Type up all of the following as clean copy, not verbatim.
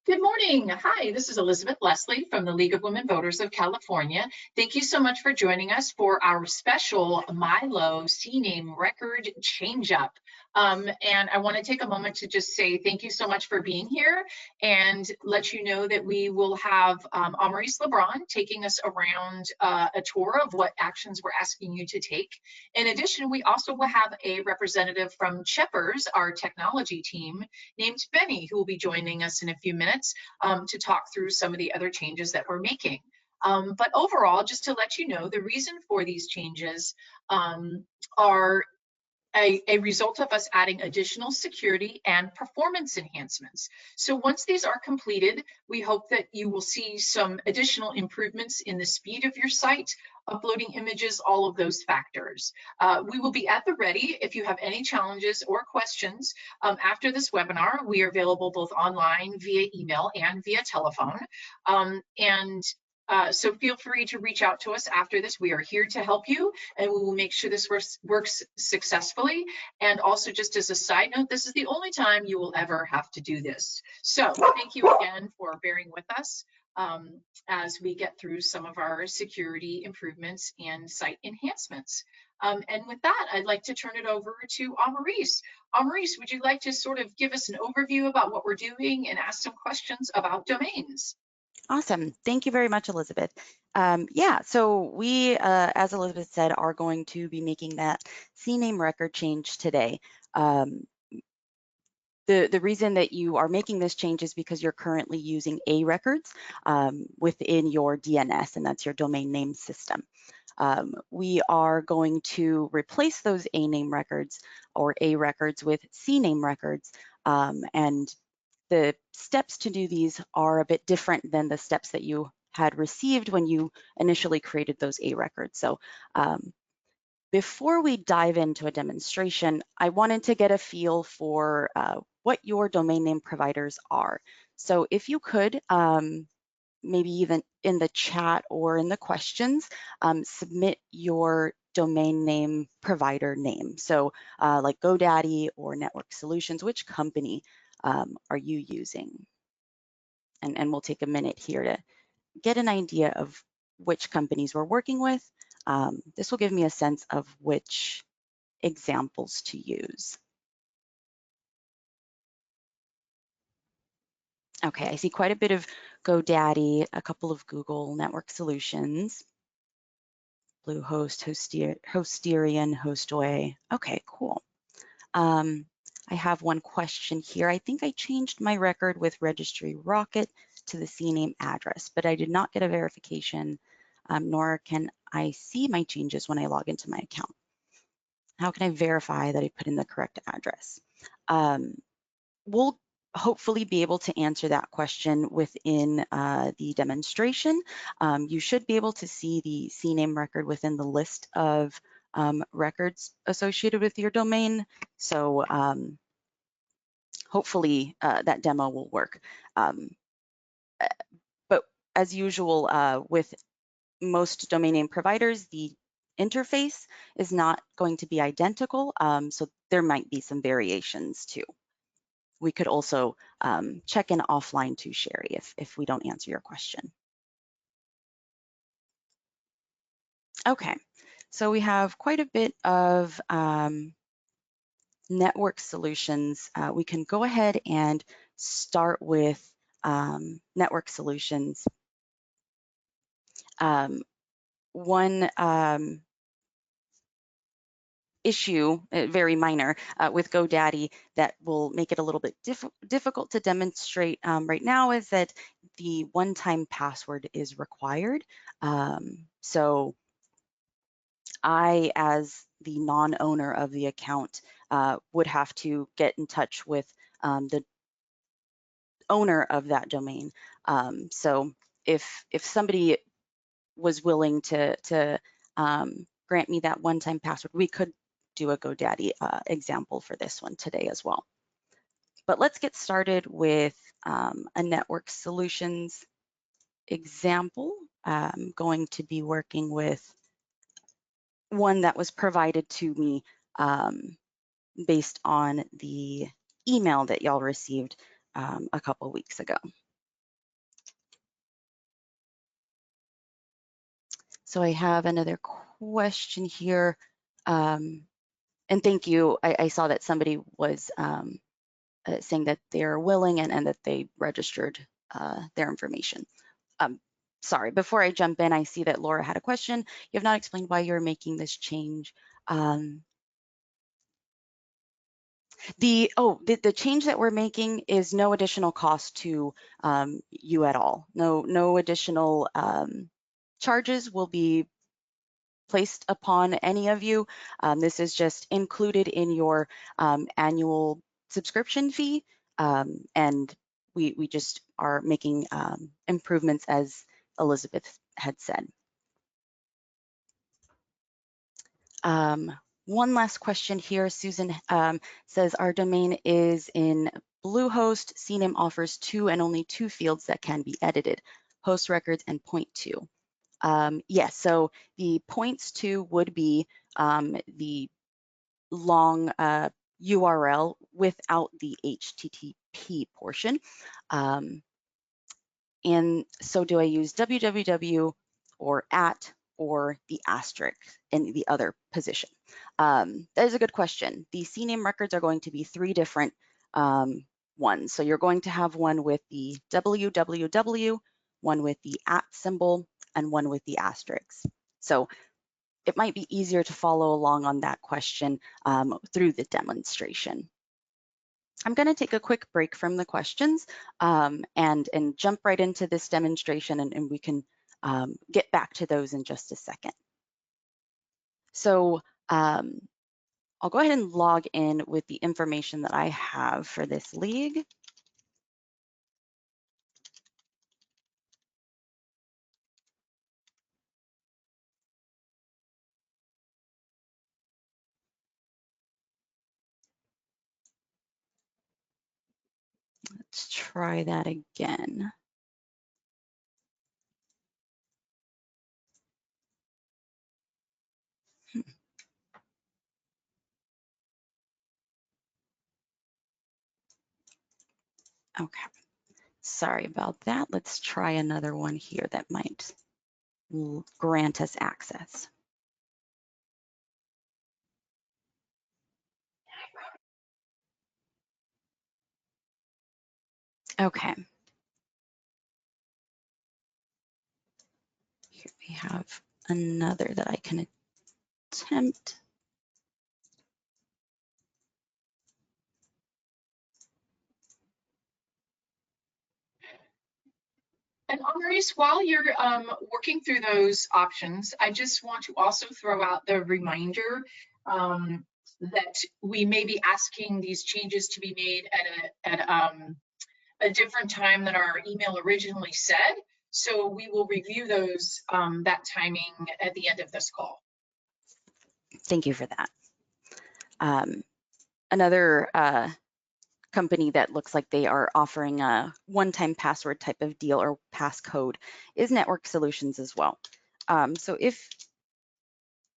Good morning. Hi, this is Elizabeth Leslie from the League of Women Voters of California. Thank you so much for joining us for our special MyLO CNAME record change-up. And I want to take a moment to just say thank you so much for being here and let you know that we will have Amaris LeBron taking us around a tour of what actions we're asking you to take. In addition, we also will have a representative from Cheppers, our technology team, named Benny, who will be joining us in a few minutes to talk through some of the other changes that we're making. But overall, just to let you know, the reason for these changes are a result of us adding additional security and performance enhancements. So once these are completed, we hope that you will see some additional improvements in the speed of your site, uploading images, all of those factors. We will be at the ready if you have any challenges or questions. After this webinar, we are available both online, via email, and via telephone. So feel free to reach out to us after this. We are here to help you, and we will make sure this works successfully. And also, just as a side note, this is the only time you will ever have to do this. So thank you again for bearing with us as we get through some of our security improvements and site enhancements. And with that, I'd like to turn it over to Amaris. Amaris, would you like to sort of give us an overview about what we're doing and ask some questions about domains? Awesome. Thank you very much, Elizabeth. Yeah, so we, as Elizabeth said, are going to be making that CNAME record change today. The reason that you are making this change is because you're currently using A records within your DNS, and that's your domain name system. We are going to replace those A name records or A records with CNAME records, and the steps to do these are a bit different than the steps that you had received when you initially created those A records. So before we dive into a demonstration, I wanted to get a feel for what your domain name providers are. So if you could, maybe even in the chat or in the questions, submit your domain name provider name. So like GoDaddy or Network Solutions, which company are you using? And we'll take a minute here to get an idea of which companies we're working with. This will give me a sense of which examples to use. Okay, I see quite a bit of GoDaddy, a couple of Google Network Solutions, Bluehost, Hosterian, Hostway. Okay, cool. I have one question here. I think I changed my record with Registry Rocket to the CNAME address, but I did not get a verification, nor can I see my changes when I log into my account. How can I verify that I put in the correct address? We'll hopefully be able to answer that question within the demonstration. You should be able to see the CNAME record within the list of records associated with your domain. So hopefully that demo will work. But as usual, with most domain name providers, the interface is not going to be identical. So there might be some variations too. We could also check in offline too, Sherry, if we don't answer your question. Okay, so we have quite a bit of network solutions. We can go ahead and start with network solutions. One issue, very minor, with GoDaddy that will make it a little bit difficult to demonstrate right now is that the one-time password is required. So I, as the non-owner of the account, would have to get in touch with the owner of that domain. So if somebody was willing to grant me that one-time password, we could do a GoDaddy example for this one today as well. But let's get started with a network solutions example. I'm going to be working with one that was provided to me based on the email that y'all received a couple weeks ago. So I have another question here. And thank you. I saw that somebody was saying that they're willing and that they registered their information. Sorry, before I jump in, I see that Laura had a question. You have not explained why you're making this change. The change that we're making is no additional cost to you at all. No additional charges will be placed upon any of you. This is just included in your annual subscription fee, and we just are making improvements as Elizabeth had said. One last question here. Susan says, our domain is in Bluehost. CNAME offers 2 and only 2 fields that can be edited, host records and point to. Yes, so the points to would be the long URL without the HTTP portion. And so do I use www or at or the asterisk in the other position? That is a good question. The CNAME records are going to be 3 different ones. So you're going to have one with the www, one with the at symbol, and one with the asterisk. So it might be easier to follow along on that question through the demonstration. I'm going to take a quick break from the questions and jump right into this demonstration, and we can get back to those in just a second. So I'll go ahead and log in with the information that I have for this league. Let's try that again. Okay, sorry about that. Let's try another one here that might grant us access. Okay. Here we have another that I can attempt. And Maurice, while you're working through those options, I just want to also throw out the reminder that we may be asking these changes to be made at a different time than our email originally said. So we will review those that timing at the end of this call. Thank you for that. Another company that looks like they are offering a one-time password type of deal or passcode is Network Solutions as well. So if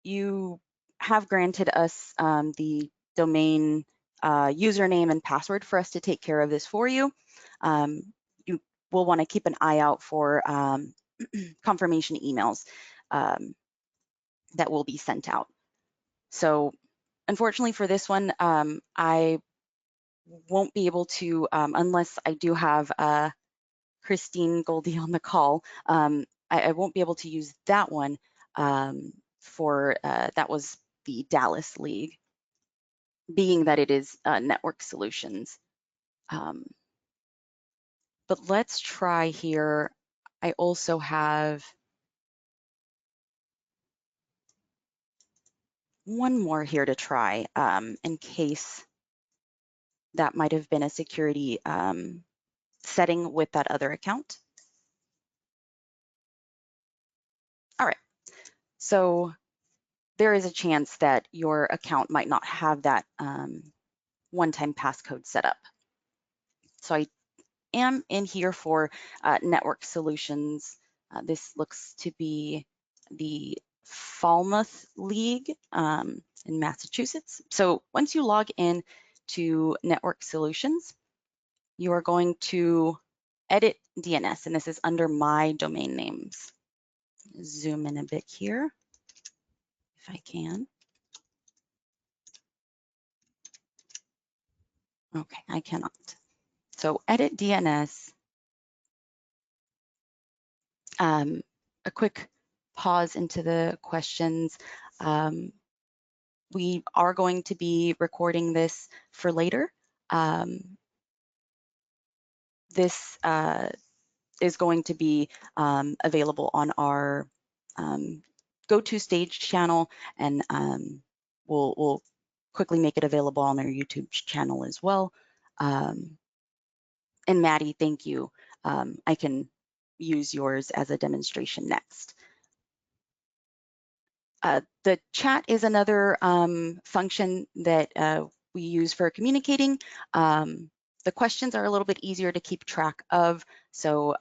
you have granted us the domain username and password for us to take care of this for you, you will want to keep an eye out for confirmation emails that will be sent out. So unfortunately for this one, I won't be able to, unless I do have Christine Goldie on the call, I won't be able to use that one for, that was the Dallas League, being that it is Network Solutions. But let's try here. I also have one more here to try in case that might have been a security setting with that other account. All right, so there is a chance that your account might not have that one-time passcode set up. So I am in here for Network Solutions. This looks to be the Falmouth League in Massachusetts. So once you log in to Network Solutions, you are going to edit DNS, and this is under My Domain Names. zoom in a bit here if I can. Okay, I cannot. So edit DNS. A quick pause into the questions. We are going to be recording this for later. This is going to be available on our GoToStage channel, and we'll quickly make it available on our YouTube channel as well. And Maddie, thank you. I can use yours as a demonstration next. The chat is another function that we use for communicating. The questions are a little bit easier to keep track of, so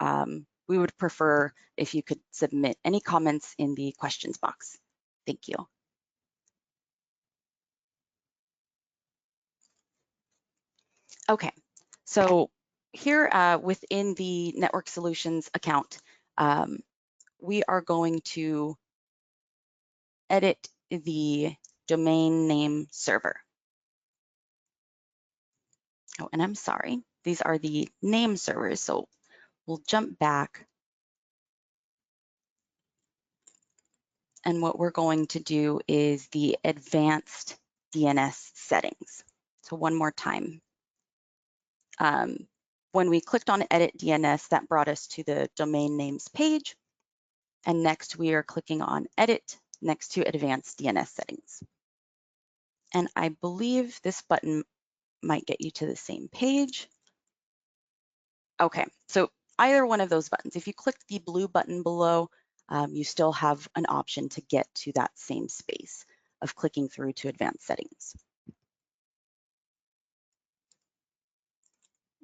we would prefer if you could submit any comments in the questions box. Thank you. Okay, so here within the Network Solutions account, we are going to edit the domain name server. Oh, and I'm sorry, these are the name servers. So we'll jump back. And what we're going to do is the advanced DNS settings. So one more time. When we clicked on edit DNS, that brought us to the domain names page. And next we are clicking on edit next to advanced DNS settings. And I believe this button might get you to the same page. Okay, so either one of those buttons, if you click the blue button below, you still have an option to get to that same space of clicking through to advanced settings.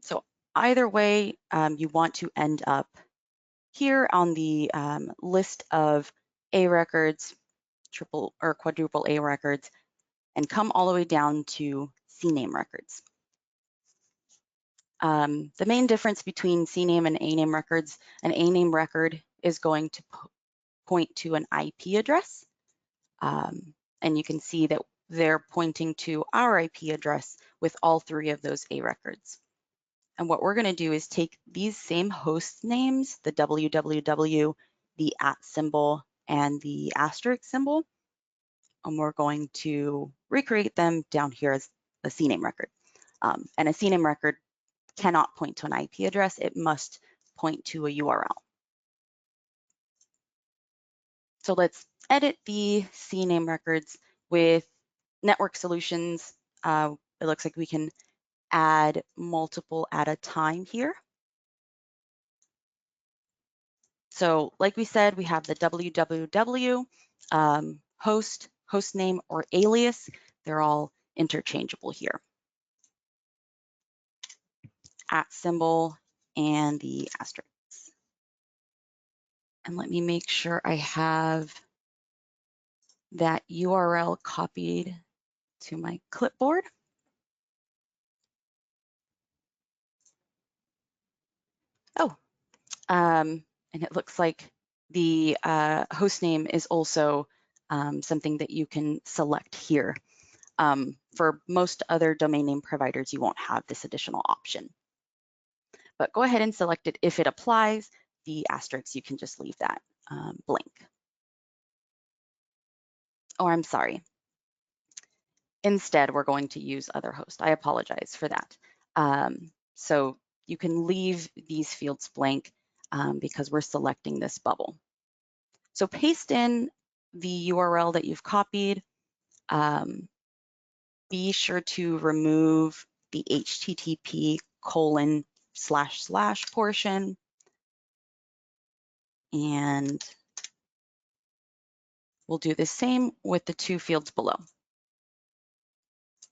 So either way, you want to end up here on the list of A records, triple or quadruple A records, and come all the way down to CNAME records. The main difference between CNAME and ANAME records, an ANAME record is going to point to an IP address. And you can see that they're pointing to our IP address with all three of those A records. And what we're going to do is take these same host names, the www, the @ symbol, and the asterisk symbol, and we're going to recreate them down here as a CNAME record. And a CNAME record cannot point to an IP address, it must point to a URL. So let's edit the CNAME records with Network Solutions. It looks like we can add multiple at a time here. So like we said, we have the www, host, host name, or alias. They're all interchangeable here. @ symbol and the asterisk. And let me make sure I have that URL copied to my clipboard. Oh, and it looks like the host name is also something that you can select here. For most other domain name providers, you won't have this additional option. But go ahead and select it if it applies. The asterisk, you can just leave that blank. Oh, I'm sorry. Instead, we're going to use other host. I apologize for that. So you can leave these fields blank because we're selecting this bubble. So paste in the URL that you've copied. Be sure to remove the http:// portion. And we'll do the same with the two fields below.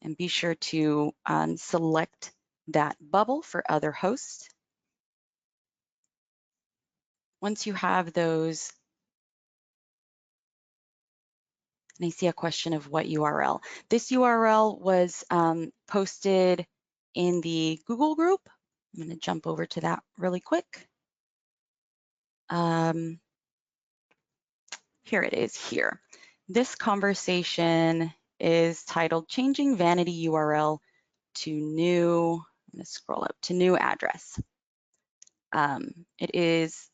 And be sure to select that bubble for other hosts. Once you have those, and I see a question of what URL. This URL was posted in the Google group. I'm going to jump over to that really quick. here it is here. This conversation is titled Changing Vanity URL to New, I'm gonna scroll up to new address. It is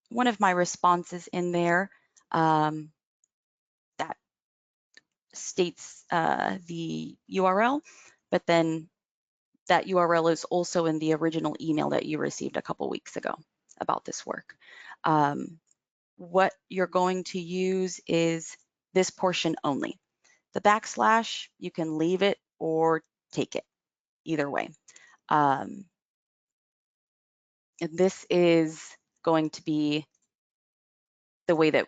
one of my responses in there that states the URL, but then that URL is also in the original email that you received a couple weeks ago about this work. What you're going to use is this portion only. The backslash, you can leave it or take it, either way. And this is going to be the way that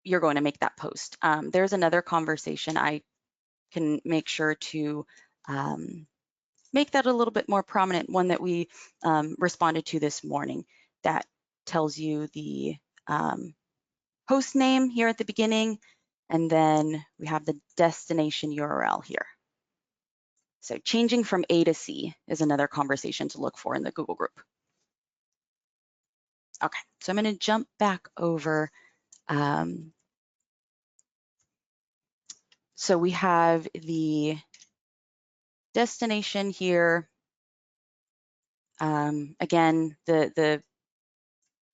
you're going to make that post. There's another conversation. I can make sure to make that a little bit more prominent, one that we responded to this morning that tells you the host name here at the beginning, and then we have the destination URL here. So changing from A to C is another conversation to look for in the Google group. Okay, so I'm going to jump back over. So we have the destination here. Again,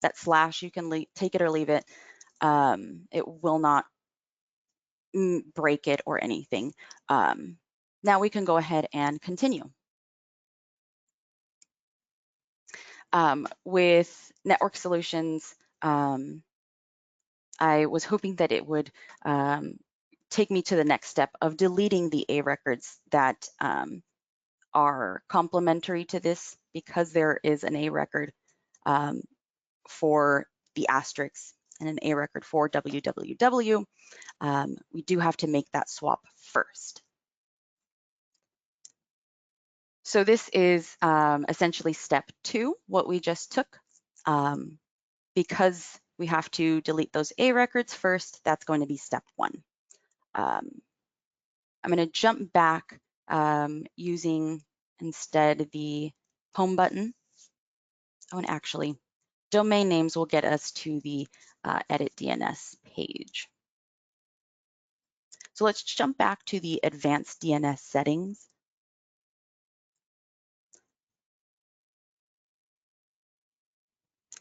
that slash, you can take it or leave it. It will not break it or anything. Now we can go ahead and continue. With network solutions, I was hoping that it would take me to the next step of deleting the A records that are complementary to this, because there is an A record for the asterisks and an A record for www. We do have to make that swap first. So this is essentially step 2, what we just took. Because we have to delete those A records first, that's going to be step 1. I'm going to jump back using instead the home button. Oh, and actually, domain names will get us to the edit DNS page. So let's jump back to the advanced DNS settings.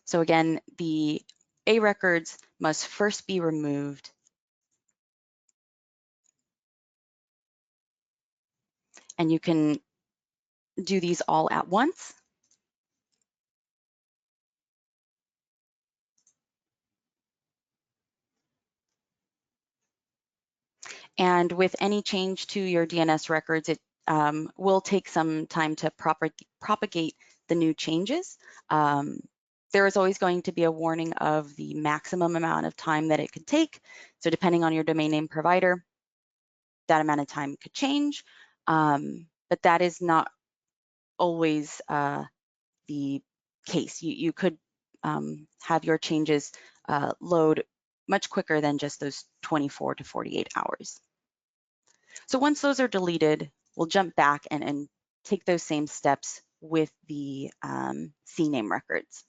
So again, the A records must first be removed. And you can do these all at once. And with any change to your DNS records, it will take some time to propagate the new changes. There is always going to be a warning of the maximum amount of time that it could take. So depending on your domain name provider, that amount of time could change. But that is not always the case. You could have your changes load much quicker than just those 24 to 48 hours. So once those are deleted, we'll jump back and take those same steps with the CNAME records.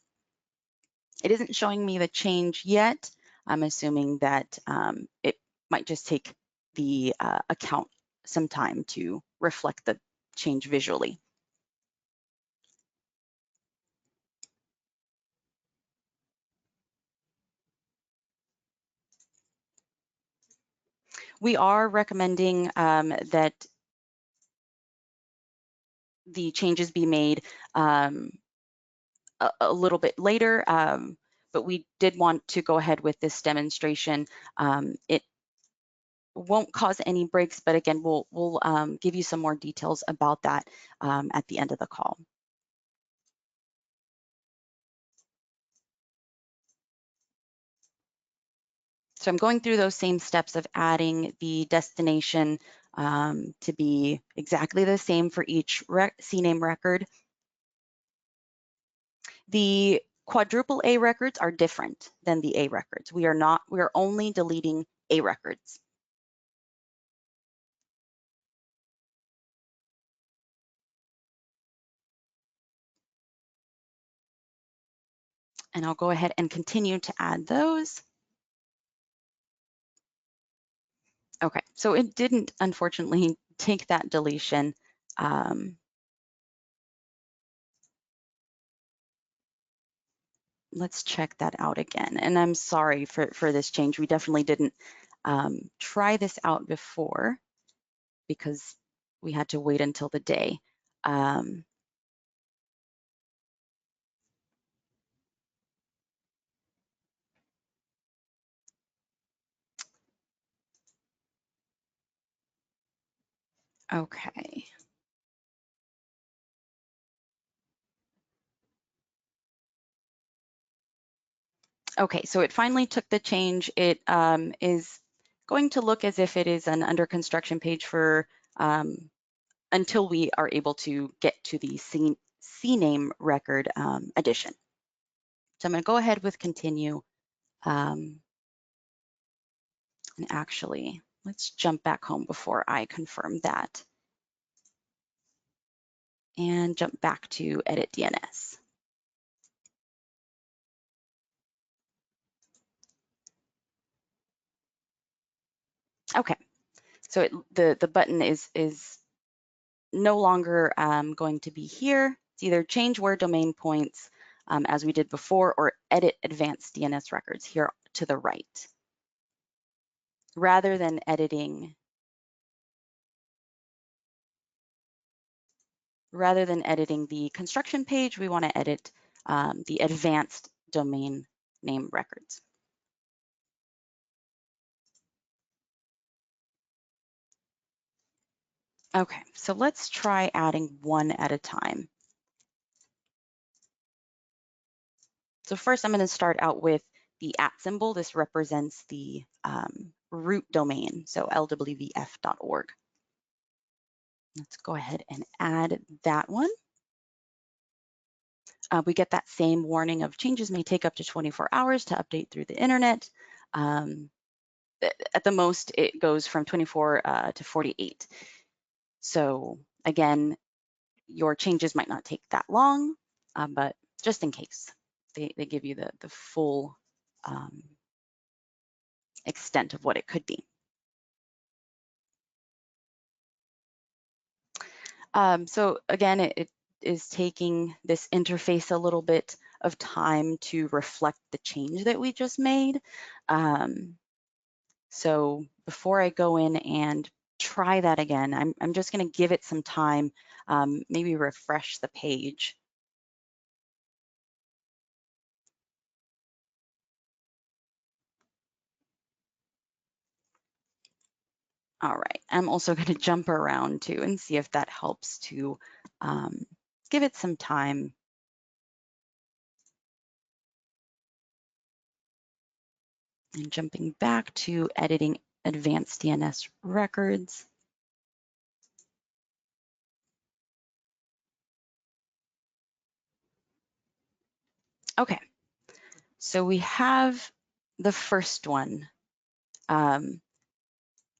It isn't showing me the change yet. I'm assuming that it might just take the account some time to reflect the change visually. We are recommending that the changes be made a little bit later, but we did want to go ahead with this demonstration. It won't cause any breaks, but again, we'll give you some more details about that at the end of the call. So I'm going through those same steps of adding the destination to be exactly the same for each CNAME record. The quadruple A records are different than the A records. We are only deleting A records. And I'll go ahead and continue to add those. Okay, so it didn't unfortunately take that deletion. Let's check that out again. And I'm sorry for this change. We definitely didn't try this out before because we had to wait until the day. Okay. Okay, so it finally took the change. It is going to look as if it is an under construction page for until we are able to get to the CNAME record addition. So I'm going to go ahead with continue. And actually, let's jump back home before I confirm that. And jump back to edit DNS. Okay, so the button is no longer going to be here. It's either change where domain points as we did before, or edit advanced DNS records here to the right. Rather than editing the construction page, we want to edit the advanced domain name records. Okay, so let's try adding one at a time. So first I'm going to start out with the @ symbol. This represents the root domain, so lwvf.org. Let's go ahead and add that one. We get that same warning of changes may take up to 24 hours to update through the internet. At the most, it goes from 24 to 48. So again, your changes might not take that long, but just in case, they give you the full extent of what it could be. So again, it is taking this interface a little bit of time to reflect the change that we just made. So before I go in and try that again, I'm just going to give it some time, maybe refresh the page. All right, I'm also going to jump around too and see if that helps to give it some time. And jumping back to editing advanced DNS records. Okay, so we have the first one.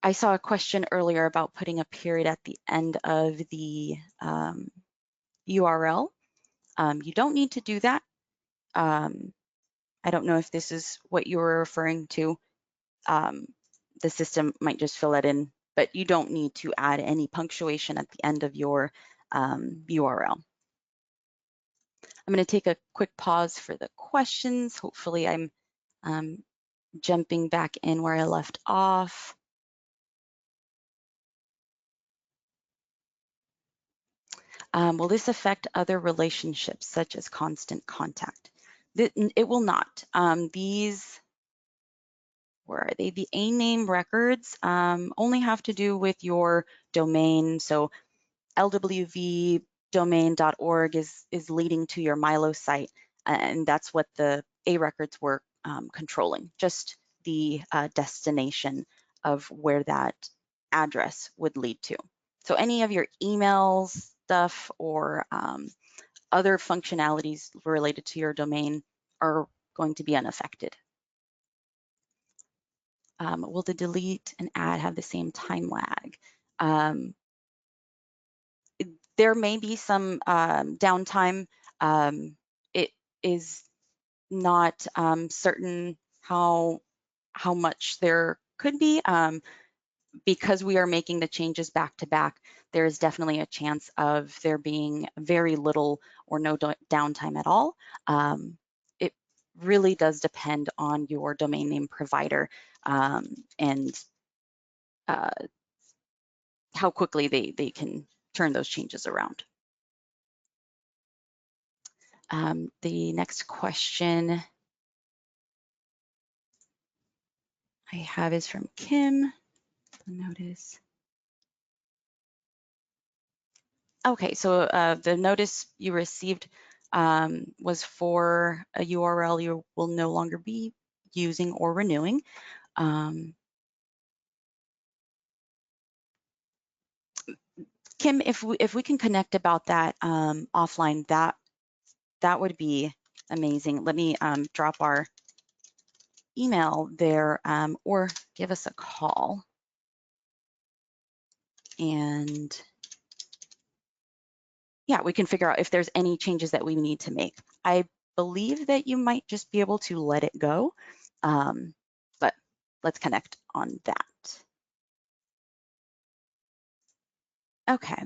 I saw a question earlier about putting a period at the end of the URL. You don't need to do that. I don't know if this is what you were referring to. The system might just fill it in, but you don't need to add any punctuation at the end of your URL. I'm going to take a quick pause for the questions. Hopefully I'm jumping back in where I left off. Will this affect other relationships such as constant contact? It will not. These, where are they? The ANAME records only have to do with your domain. So lwvdomain.org is leading to your MyLO site, and that's what the A records were controlling, just the destination of where that address would lead to. So any of your emails stuff or other functionalities related to your domain are going to be unaffected. Will the delete and add have the same time lag? There may be some downtime. It is not certain how much there could be, because we are making the changes back to back, there is definitely a chance of there being very little or no downtime at all. It really does depend on your domain name provider and how quickly they can turn those changes around. The next question I have is from Kim. Notice. Okay, so the notice you received was for a URL you will no longer be using or renewing. Kim, if we can connect about that offline, that would be amazing. Let me drop our email there or give us a call. And yeah, we can figure out if there's any changes that we need to make. I believe that you might just be able to let it go, but let's connect on that. Okay.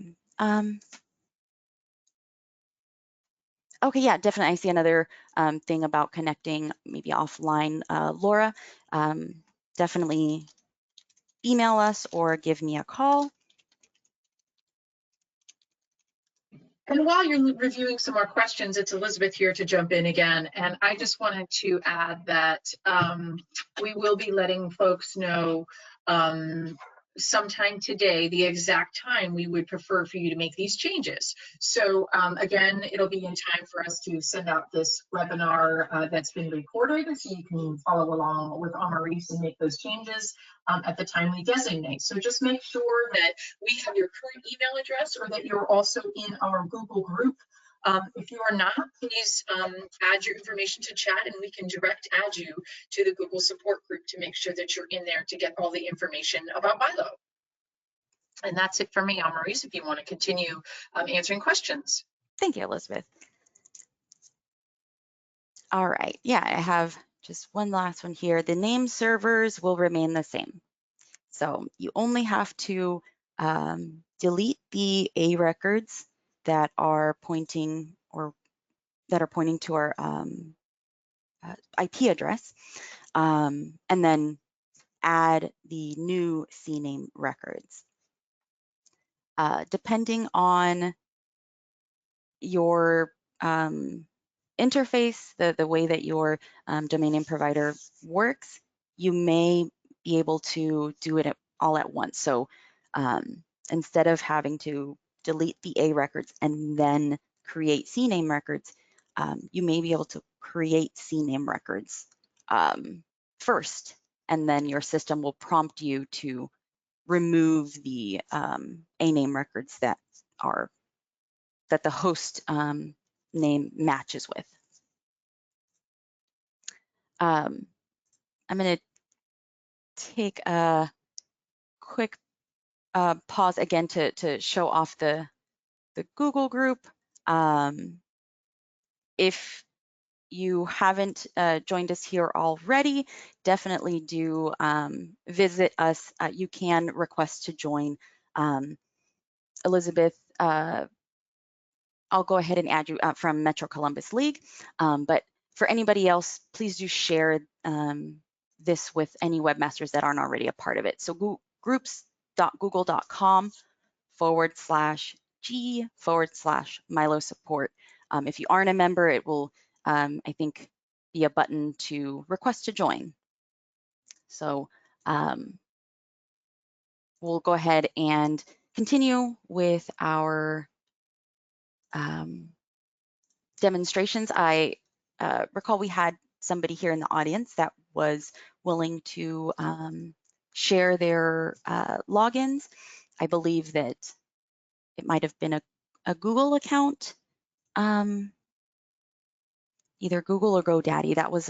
Okay, yeah, definitely. I see another thing about connecting maybe offline. Laura, definitely email us or give me a call. And while you're reviewing some more questions, it's Elizabeth here to jump in again. And I just wanted to add that we will be letting folks know sometime today the exact time we would prefer for you to make these changes. So again, it'll be in time for us to send out this webinar that's been recorded, so you can follow along with Amaris and make those changes at the time we designate. So just make sure that we have your current email address or that you're also in our Google group. If you are not, please add your information to chat and we can direct add you to the Google support group to make sure that you're in there to get all the information about MyLO. And that's it for me, Amaris, if you want to continue answering questions. Thank you, Elizabeth. All right, yeah, I have just one last one here. The name servers will remain the same. So you only have to delete the A records that are pointing to our IP address, and then add the new CNAME records. Depending on your interface, the way that your domain name provider works, you may be able to do it all at once. So instead of having to delete the A records and then create CNAME records, you may be able to create CNAME records first, and then your system will prompt you to remove the A name records that the host name matches with. I'm going to take a quick pause again to show off the Google group. If you haven't joined us here already, definitely do visit us. You can request to join. Elizabeth, I'll go ahead and add you from Metro Columbus League, but for anybody else, please do share this with any webmasters that aren't already a part of it. So groups.google.com/G/MyLO support. If you aren't a member, it will, I think, be a button to request to join. So we'll go ahead and continue with our demonstrations. I recall we had somebody here in the audience that was willing to share their logins. I believe that it might have been a Google account, either Google or GoDaddy. That was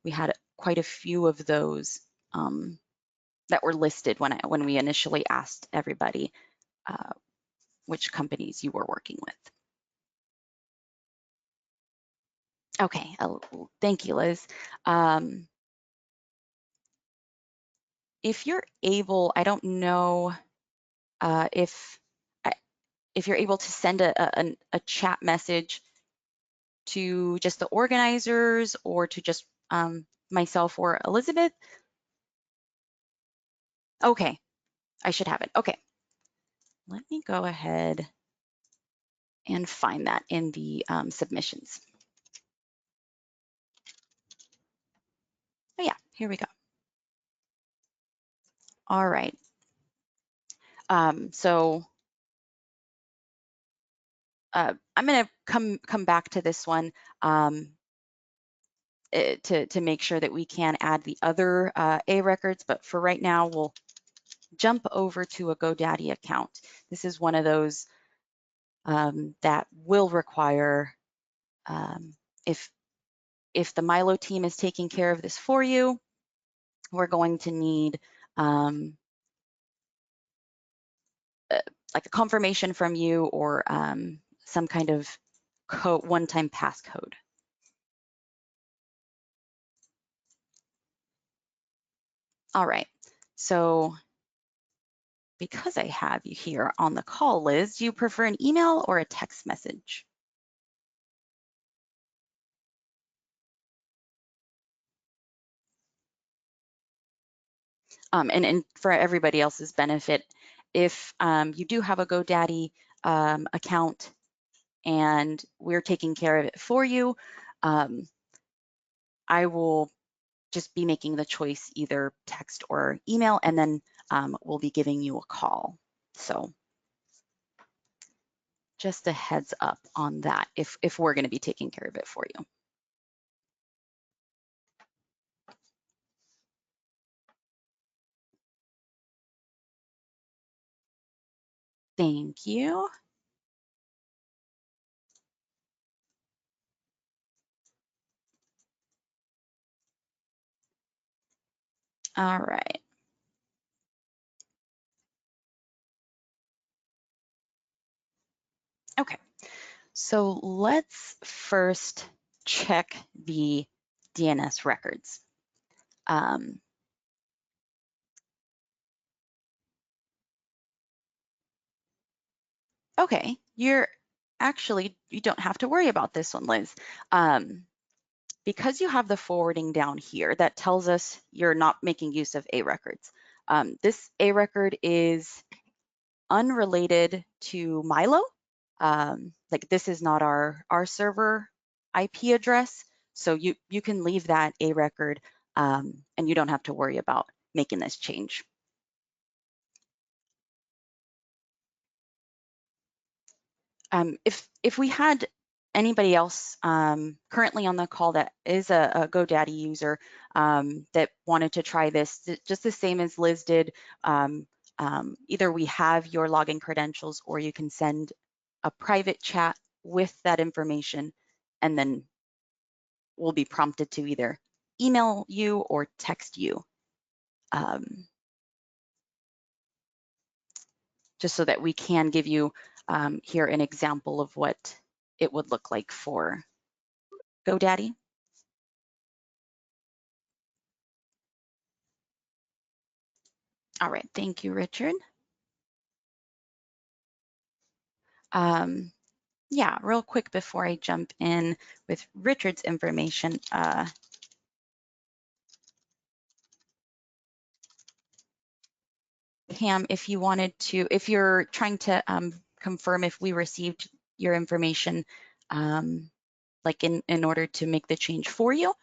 we had quite a few of those that were listed when we initially asked everybody which companies you were working with. Okay, thank you, Liz. if you're able, I don't know if you're able to send a chat message to just the organizers or to just myself or Elizabeth. Okay, I should have it. Okay, let me go ahead and find that in the submissions. Oh yeah, here we go. All right. So I'm going to come back to this one to make sure that we can add the other A records, but for right now, we'll jump over to a GoDaddy account. This is one of those that will require, if the MyLO team is taking care of this for you, we're going to need like a confirmation from you or some kind of one-time passcode. All right, so because I have you here on the call, Liz, do you prefer an email or a text message? And for everybody else's benefit, if you do have a GoDaddy account and we're taking care of it for you, I will just be making the choice either text or email, and then we'll be giving you a call. So just a heads up on that if we're going to be taking care of it for you. Thank you. All right. Okay, so let's first check the DNS records. Okay, you don't have to worry about this one, Liz. Because you have the forwarding down here, that tells us you're not making use of A records. This A record is unrelated to MyLO. Like this is not our server IP address, so you can leave that A record and you don't have to worry about making this change. If we had anybody else currently on the call that is a GoDaddy user that wanted to try this, just the same as Liz did, either we have your login credentials or you can send a private chat with that information, and then we'll be prompted to either email you or text you, just so that we can give you here an example of what it would look like for GoDaddy. All right, thank you, Richard. Yeah, real quick before I jump in with Richard's information, Pam, if you wanted to, if you're trying to confirm if we received your information, like in order to make the change for you,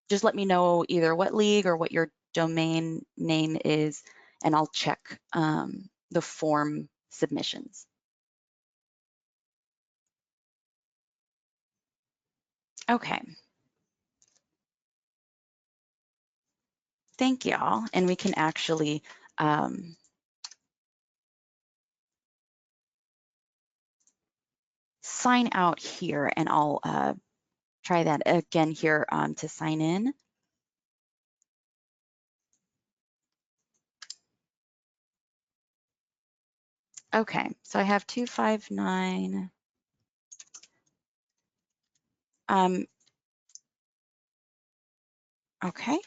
just let me know either what league or what your domain name is, and I'll check the form submissions. Okay. Thank y'all, and we can actually sign out here, and I'll try that again here to sign in. Okay, so I have 259. Okay.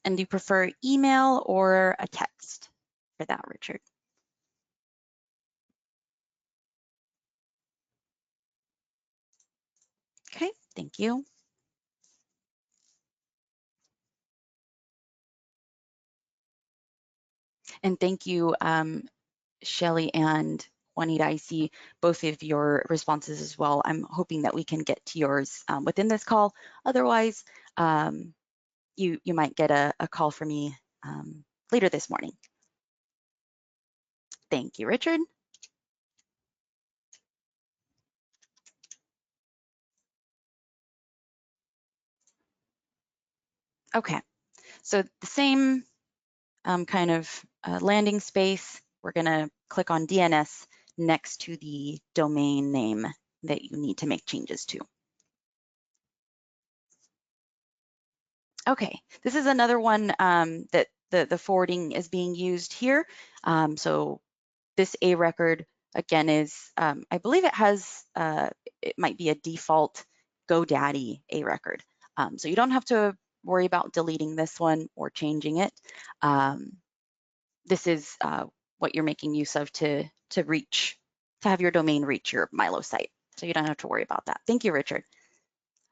And do you prefer email or a text for that, Richard? Okay, thank you. And thank you, Shelley and Juanita. I see both of your responses as well. I'm hoping that we can get to yours within this call. Otherwise, you might get a call from me later this morning. Thank you, Richard. Okay, so the same kind of landing space. We're going to click on DNS next to the domain name that you need to make changes to. Okay, this is another one that the forwarding is being used here. So this A record again is, I believe it has, it might be a default GoDaddy A record. So you don't have to worry about deleting this one or changing it. This is what you're making use of to have your domain reach your MyLO site. So you don't have to worry about that. Thank you, Richard.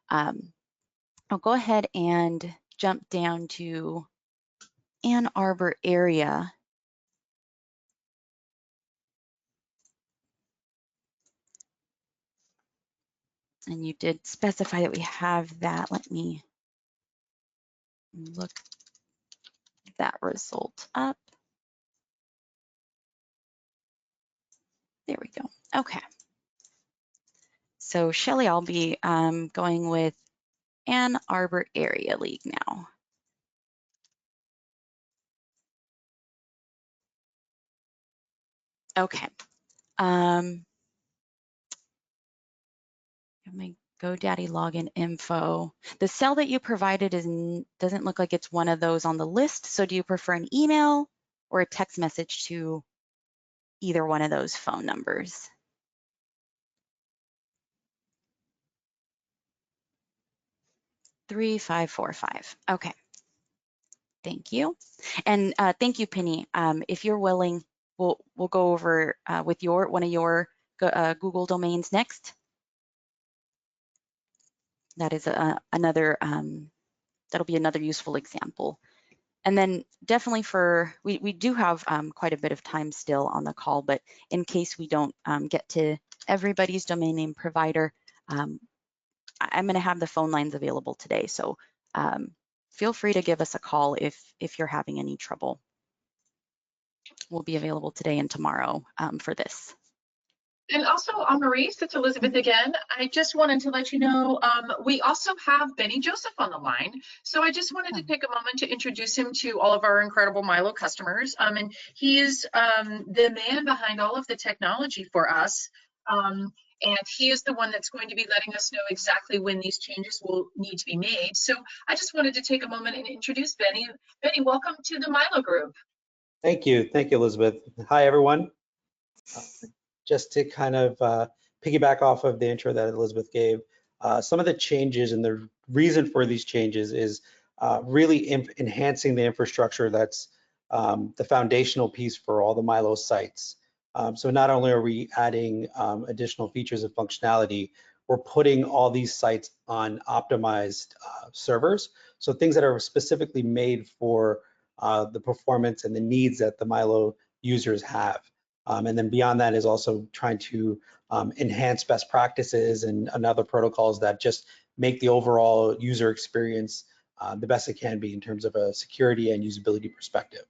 I'll go ahead and jump down to Ann Arbor area. And you did specify that we have that. Let me look that result up. There we go. Okay. So Shelley, I'll be going with Ann Arbor Area League now. Okay. My GoDaddy login info. The cell that you provided doesn't look like it's one of those on the list. So do you prefer an email or a text message to either one of those phone numbers? $3545. Okay. Thank you. And thank you, Penny. If you're willing, we'll go over with one of your Google domains next. That is another, that'll be another useful example. And then definitely we do have quite a bit of time still on the call, but in case we don't get to everybody's domain name provider, I'm going to have the phone lines available today. So feel free to give us a call if you're having any trouble. We'll be available today and tomorrow for this. And also, Maurice, it's Elizabeth again. I just wanted to let you know, we also have Benny Joseph on the line. So I just wanted to take a moment to introduce him to all of our incredible MyLO customers. And he is the man behind all of the technology for us. And he is the one that's going to be letting us know exactly when these changes will need to be made. So I just wanted to take a moment and introduce Benny. Benny, welcome to the MyLO group. Thank you, Elizabeth. Hi, everyone. Just to kind of piggyback off of the intro that Elizabeth gave, some of the changes and the reason for these changes is really enhancing the infrastructure that's the foundational piece for all the MyLO sites. So not only are we adding additional features and functionality, we're putting all these sites on optimized servers. So things that are specifically made for the performance and the needs that the MyLO users have. And then beyond that is also trying to enhance best practices and other protocols that just make the overall user experience the best it can be in terms of a security and usability perspective.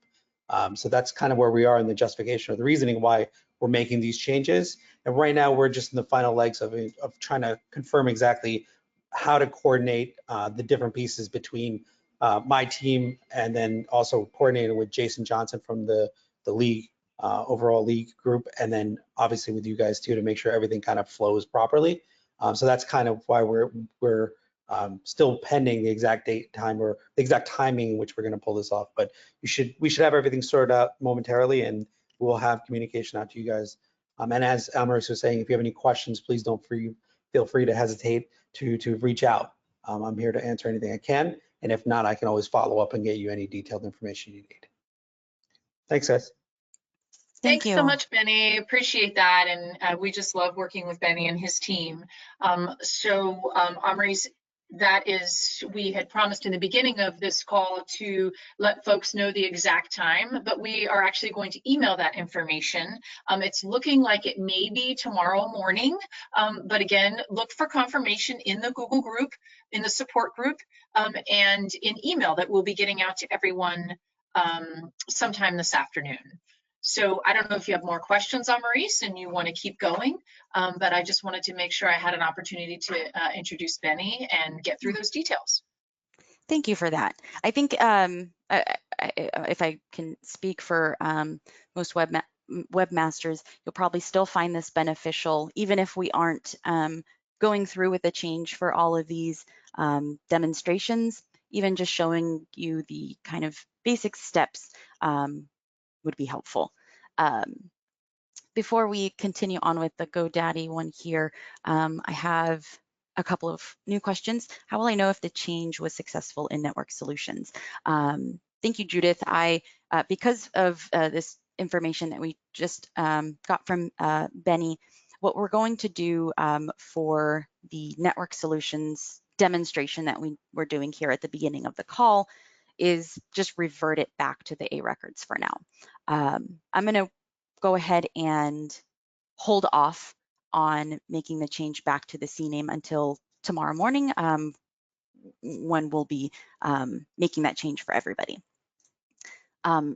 So that's kind of where we are in the justification or the reasoning why we're making these changes. And right now we're just in the final legs of trying to confirm exactly how to coordinate the different pieces between my team and then also coordinating with Jason Johnson from the league. Overall league group, and then obviously with you guys too to make sure everything kind of flows properly. So that's kind of why we're still pending the exact date, time, or the exact timing in which we're going to pull this off. But we should have everything sorted out momentarily, and we'll have communication out to you guys. And as Maurice was saying, if you have any questions, please feel free to hesitate to reach out. I'm here to answer anything I can. And if not, I can always follow up and get you any detailed information you need. Thanks, guys. Thank Thanks so you. much, Benny. Appreciate that. And we just love working with Benny and his team. Amaris, we had promised in the beginning of this call to let folks know the exact time, but we are actually going to email that information. It's looking like it may be tomorrow morning, but again, look for confirmation in the Google group, in the support group, and in email that we'll be getting out to everyone sometime this afternoon. So I don't know if you have more questions on Maurice and you want to keep going, but I just wanted to make sure I had an opportunity to introduce Benny and get through those details. Thank you for that. I think if I can speak for most webmasters, you'll probably still find this beneficial, even if we aren't going through with the change for all of these demonstrations. Even just showing you the kind of basic steps would be helpful. Before we continue on with the GoDaddy one here, I have a couple of new questions. How will I know if the change was successful in network solutions? Thank you, Judith. Because of this information that we just got from Benny, what we're going to do for the network solutions demonstration that we're doing here at the beginning of the call is just revert it back to the A records for now. I'm going to go ahead and hold off on making the change back to the CNAME until tomorrow morning, when we'll be making that change for everybody.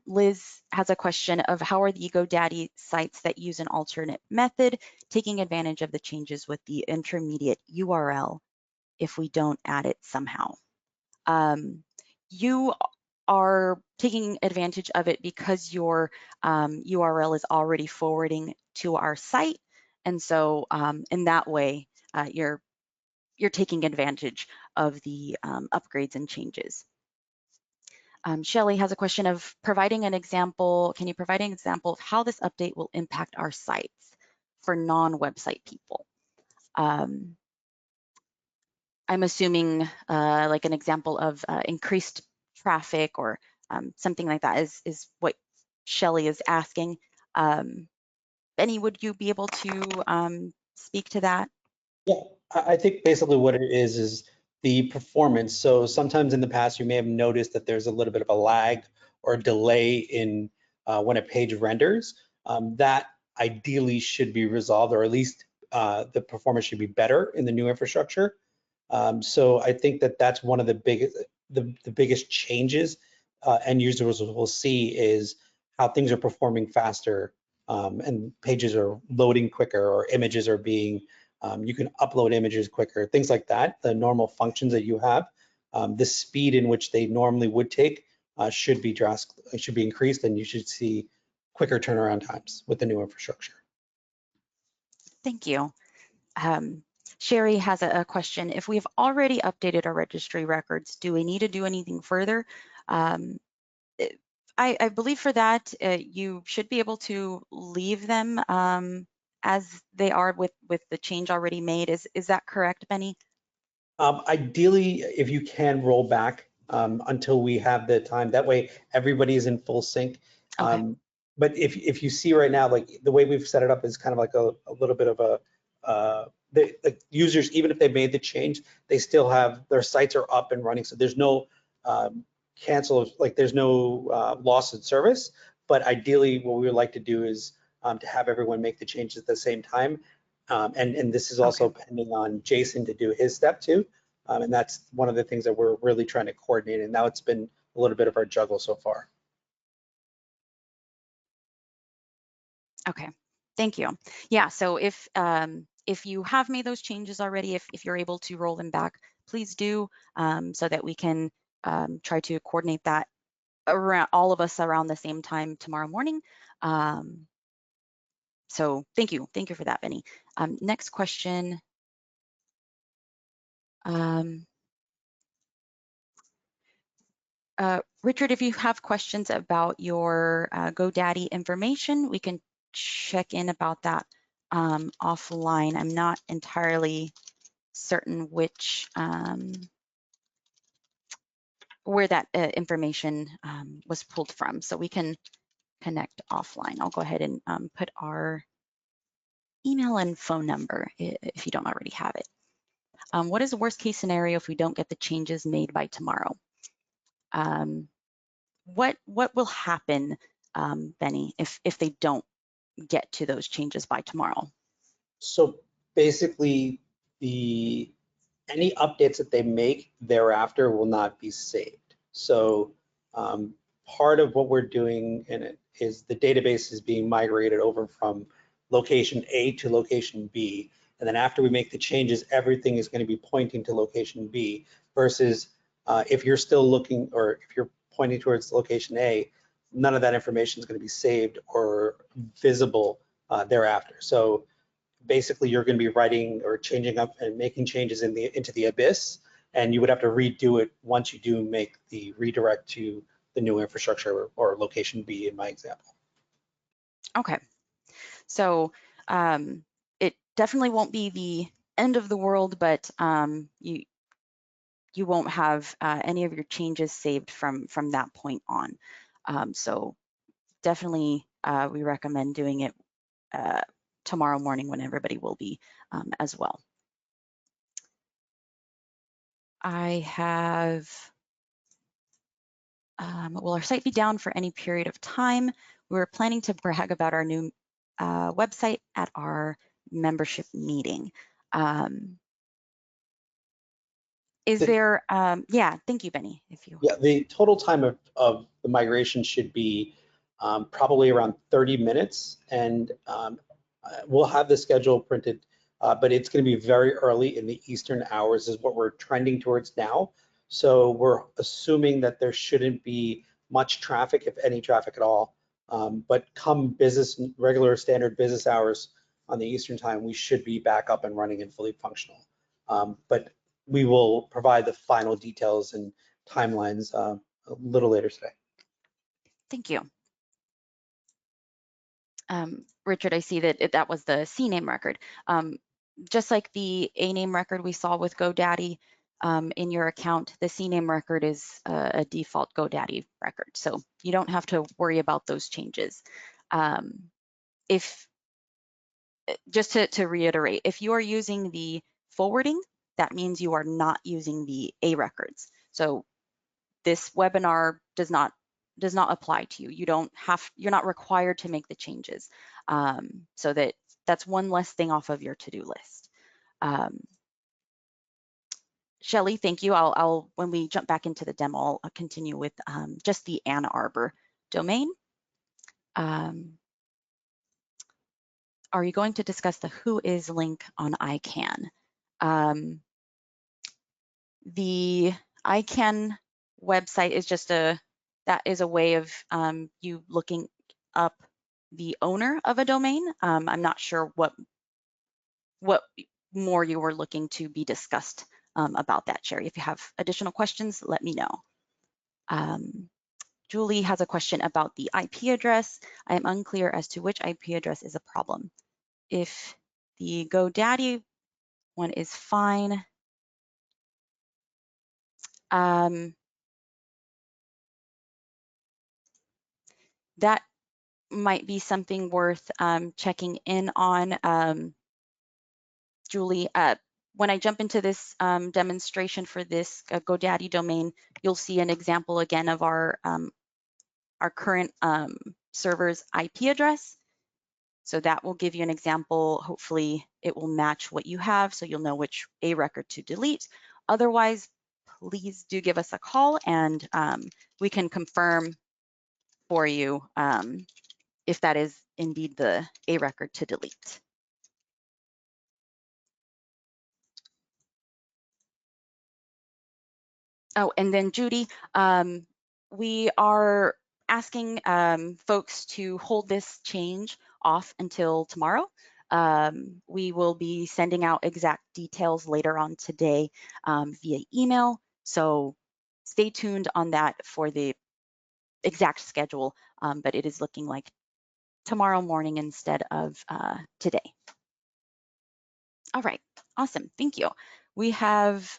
Liz has a question of how are the GoDaddy sites that use an alternate method taking advantage of the changes with the intermediate URL if we don't add it somehow? You are taking advantage of it because your URL is already forwarding to our site. And so in that way, you're taking advantage of the upgrades and changes. Shelley has a question of providing an example. Can you provide an example of how this update will impact our sites for non-website people? I'm assuming like an example of increased traffic or something like that is what Shelley is asking. Benny, would you be able to speak to that? Yeah, I think basically what it is the performance. So sometimes in the past, you may have noticed that there's a little bit of a lag or delay in when a page renders. That ideally should be resolved, or at least the performance should be better in the new infrastructure. So I think that that's one of the biggest changes end users will see is how things are performing faster, and pages are loading quicker, or images are being, you can upload images quicker, things like that. The normal functions that you have, the speed in which they normally would take should be increased, and you should see quicker turnaround times with the new infrastructure. Thank you. Sherry has a question. If we've already updated our registry records, do we need to do anything further? I believe for that, you should be able to leave them as they are with the change already made. Is that correct, Benny? Ideally, if you can roll back until we have the time, that way everybody is in full sync. Okay. But if you see right now, like the way we've set it up is kind of like a little bit of a, the users, even if they made the change, they still have, their sites are up and running. So there's no there's no loss in service. But ideally, what we would like to do is to have everyone make the changes at the same time. And this is also pending on Jason to do his step too. And that's one of the things that we're really trying to coordinate. And now it's been a little bit of our juggle so far. Okay, thank you. Yeah, so if you have made those changes already, if you're able to roll them back, please do, so that we can try to coordinate that around all of us around the same time tomorrow morning. So thank you for that, Benny. Next question. Richard, if you have questions about your GoDaddy information, we can check in about that offline. I'm not entirely certain which where that information was pulled from, so we can connect offline. I'll go ahead and put our email and phone number if you don't already have it. What is the worst case scenario if we don't get the changes made by tomorrow? What will happen, Benny, if they don't get to those changes by tomorrow? So basically, any updates that they make thereafter will not be saved. So part of what we're doing in it is the database is being migrated over from location A to location B. And then after we make the changes, everything is going to be pointing to location B versus if you're still looking, or if you're pointing towards location A, none of that information is going to be saved or visible thereafter. So basically you're going to be writing or changing up and making changes into the abyss, and you would have to redo it once you do make the redirect to the new infrastructure or location B in my example. Okay, so it definitely won't be the end of the world, but you won't have any of your changes saved from that point on. So definitely we recommend doing it tomorrow morning when everybody will be as well. I have, will our site be down for any period of time? We're planning to brag about our new website at our membership meeting. There, yeah, thank you, Benny. If you. Yeah, the total time of the migration should be probably around 30 minutes, and we'll have the schedule printed, but it's going to be very early in the Eastern hours is what we're trending towards now. So we're assuming that there shouldn't be much traffic, if any traffic at all. But come regular standard business hours on the Eastern time, we should be back up and running and fully functional. But we will provide the final details and timelines a little later today. Thank you. Richard, I see that that was the CNAME record. Just like the ANAME record we saw with GoDaddy in your account, the CNAME record is a default GoDaddy record. So you don't have to worry about those changes. Just to reiterate, if you are using the forwarding, that means you are not using the A records. So this webinar does not apply to you. You're not required to make the changes. So that's one less thing off of your to-do list. Shelly, thank you. I'll when we jump back into the demo, I'll continue with just the Ann Arbor domain. Are you going to discuss the who is link on ICANN? The ICANN website is just that is a way of you looking up the owner of a domain. I'm not sure what more you were looking to be discussed about that, Sherry. If you have additional questions, let me know. Julie has a question about the IP address. I am unclear as to which IP address is a problem. If the GoDaddy one is fine, that might be something worth checking in on. Julie, when I jump into this demonstration for this GoDaddy domain, you'll see an example again of our current server's IP address. So that will give you an example. Hopefully it will match what you have so you'll know which A record to delete. Otherwise, please do give us a call and we can confirm for you if that is indeed the A record to delete. Oh, and then Judy, we are asking folks to hold this change off until tomorrow. We will be sending out exact details later on today via email. So stay tuned on that for the exact schedule, but it is looking like tomorrow morning instead of today. All right, awesome, thank you. We have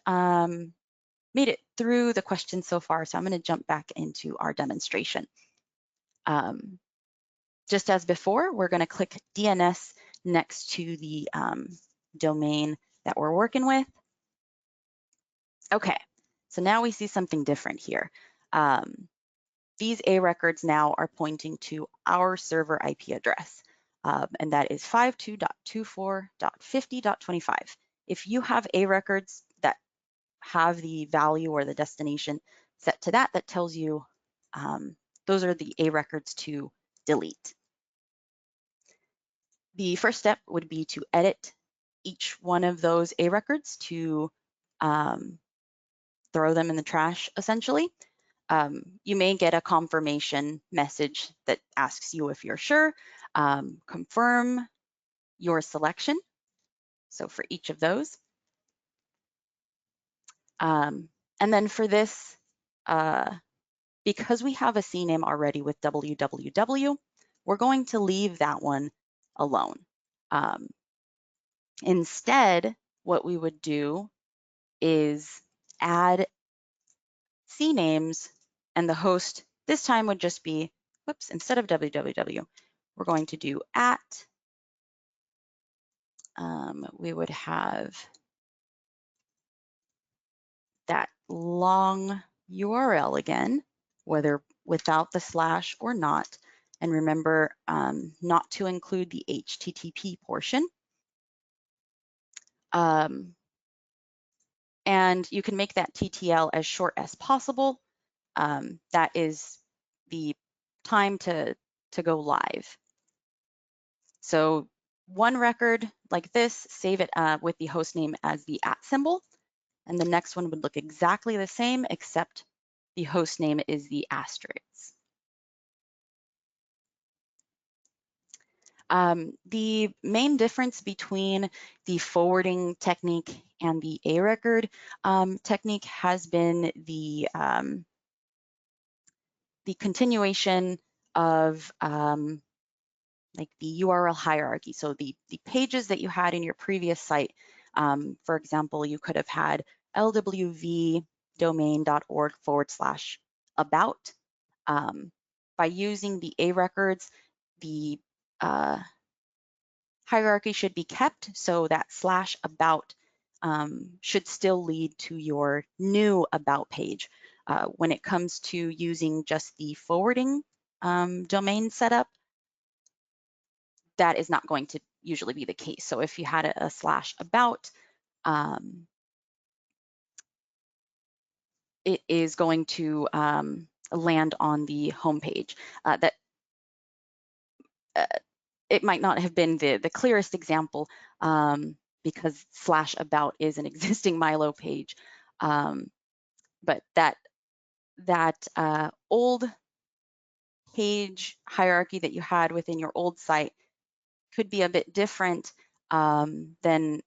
made it through the questions so far, so I'm going to jump back into our demonstration. Just as before, we're going to click DNS next to the domain that we're working with. Okay, so now we see something different here. These A records now are pointing to our server IP address, and that is 52.24.50.25. If you have A records that have the value or the destination set to that, that tells you those are the A records to delete. The first step would be to edit each one of those A records to throw them in the trash, essentially. You may get a confirmation message that asks you if you're sure. Confirm your selection. So for each of those. And then for this, because we have a CNAME already with www, we're going to leave that one alone. Instead, what we would do is add CNAMEs, and the host this time would just be, whoops, instead of www, we're going to do @ we would have that long URL again, whether without the slash or not. And remember not to include the HTTP portion. And you can make that TTL as short as possible. That is the time to go live. So one record like this, save it with the host name as the @ symbol, and the next one would look exactly the same, except the host name is the asterisk. The main difference between the forwarding technique and the A record technique has been the continuation of like the URL hierarchy. So the pages that you had in your previous site, for example, you could have had lwvdomain.org/about. By using the A records, the hierarchy should be kept, so that /about should still lead to your new about page. When it comes to using just the forwarding domain setup, that is not going to usually be the case. So if you had a /about, it is going to land on the home page. It might not have been the clearest example because /about is an existing MyLO page, but that old page hierarchy that you had within your old site could be a bit different than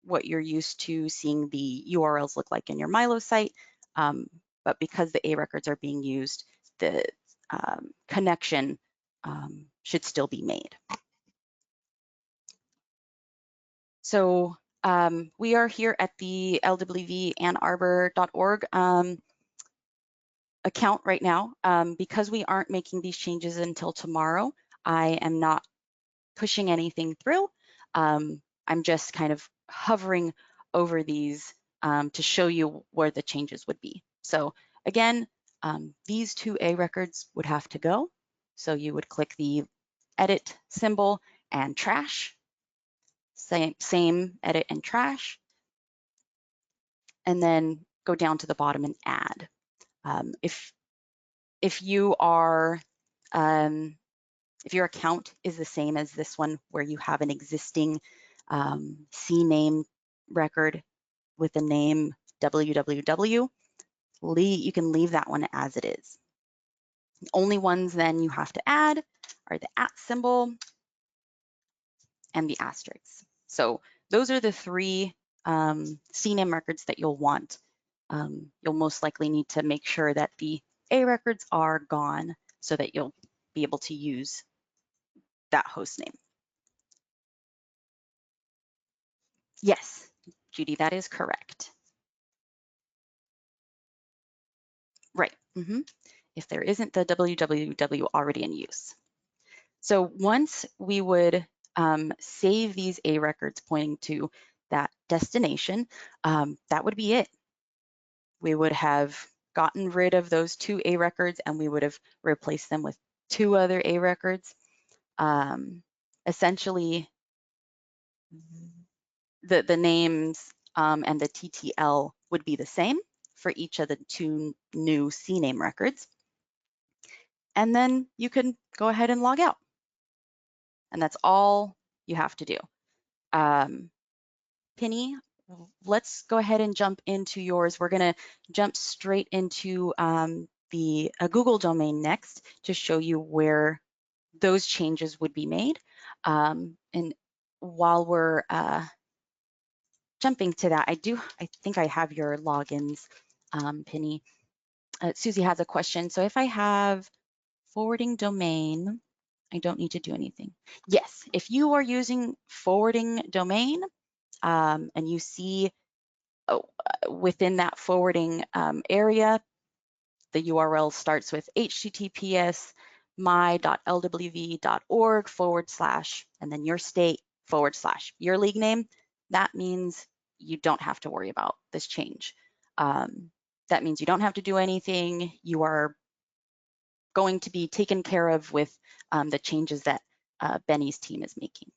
what you're used to seeing the URLs look like in your MyLO site. But because the A records are being used, the connection should still be made. So we are here at the lwvannarbor.org account right now. Because we aren't making these changes until tomorrow, I am not pushing anything through. I'm just kind of hovering over these to show you where the changes would be. So again, these two A records would have to go. So you would click the edit symbol and trash, same edit and trash, and then go down to the bottom and add. If you are if your account is the same as this one where you have an existing CNAME record with the name www, you can leave that one as it is. The only ones then you have to add are the @ symbol and the asterisk. So those are the three CNAME records that you'll want. You'll most likely need to make sure that the A records are gone so that you'll be able to use that host name. Yes, Judy, that is correct. Right. If there isn't the www already in use. So once we would save these A records pointing to that destination, that would be it. We would have gotten rid of those 2 A records and we would have replaced them with 2 other A records. Essentially, the names and the TTL would be the same for each of the 2 new CNAME records. And then you can go ahead and log out. And that's all you have to do. Penny, let's go ahead and jump into yours. We're going to jump straight into the Google domain next to show you where those changes would be made. And while we're jumping to that, I think I have your logins, Penny. Susie has a question. So if I have forwarding domain, I don't need to do anything. Yes, if you are using forwarding domain and you see within that forwarding area, the URL starts with https my.lwv.org / and then your state / your league name, that means you don't have to worry about this change. That means you don't have to do anything. You are going to be taken care of with the changes that Benny's team is making.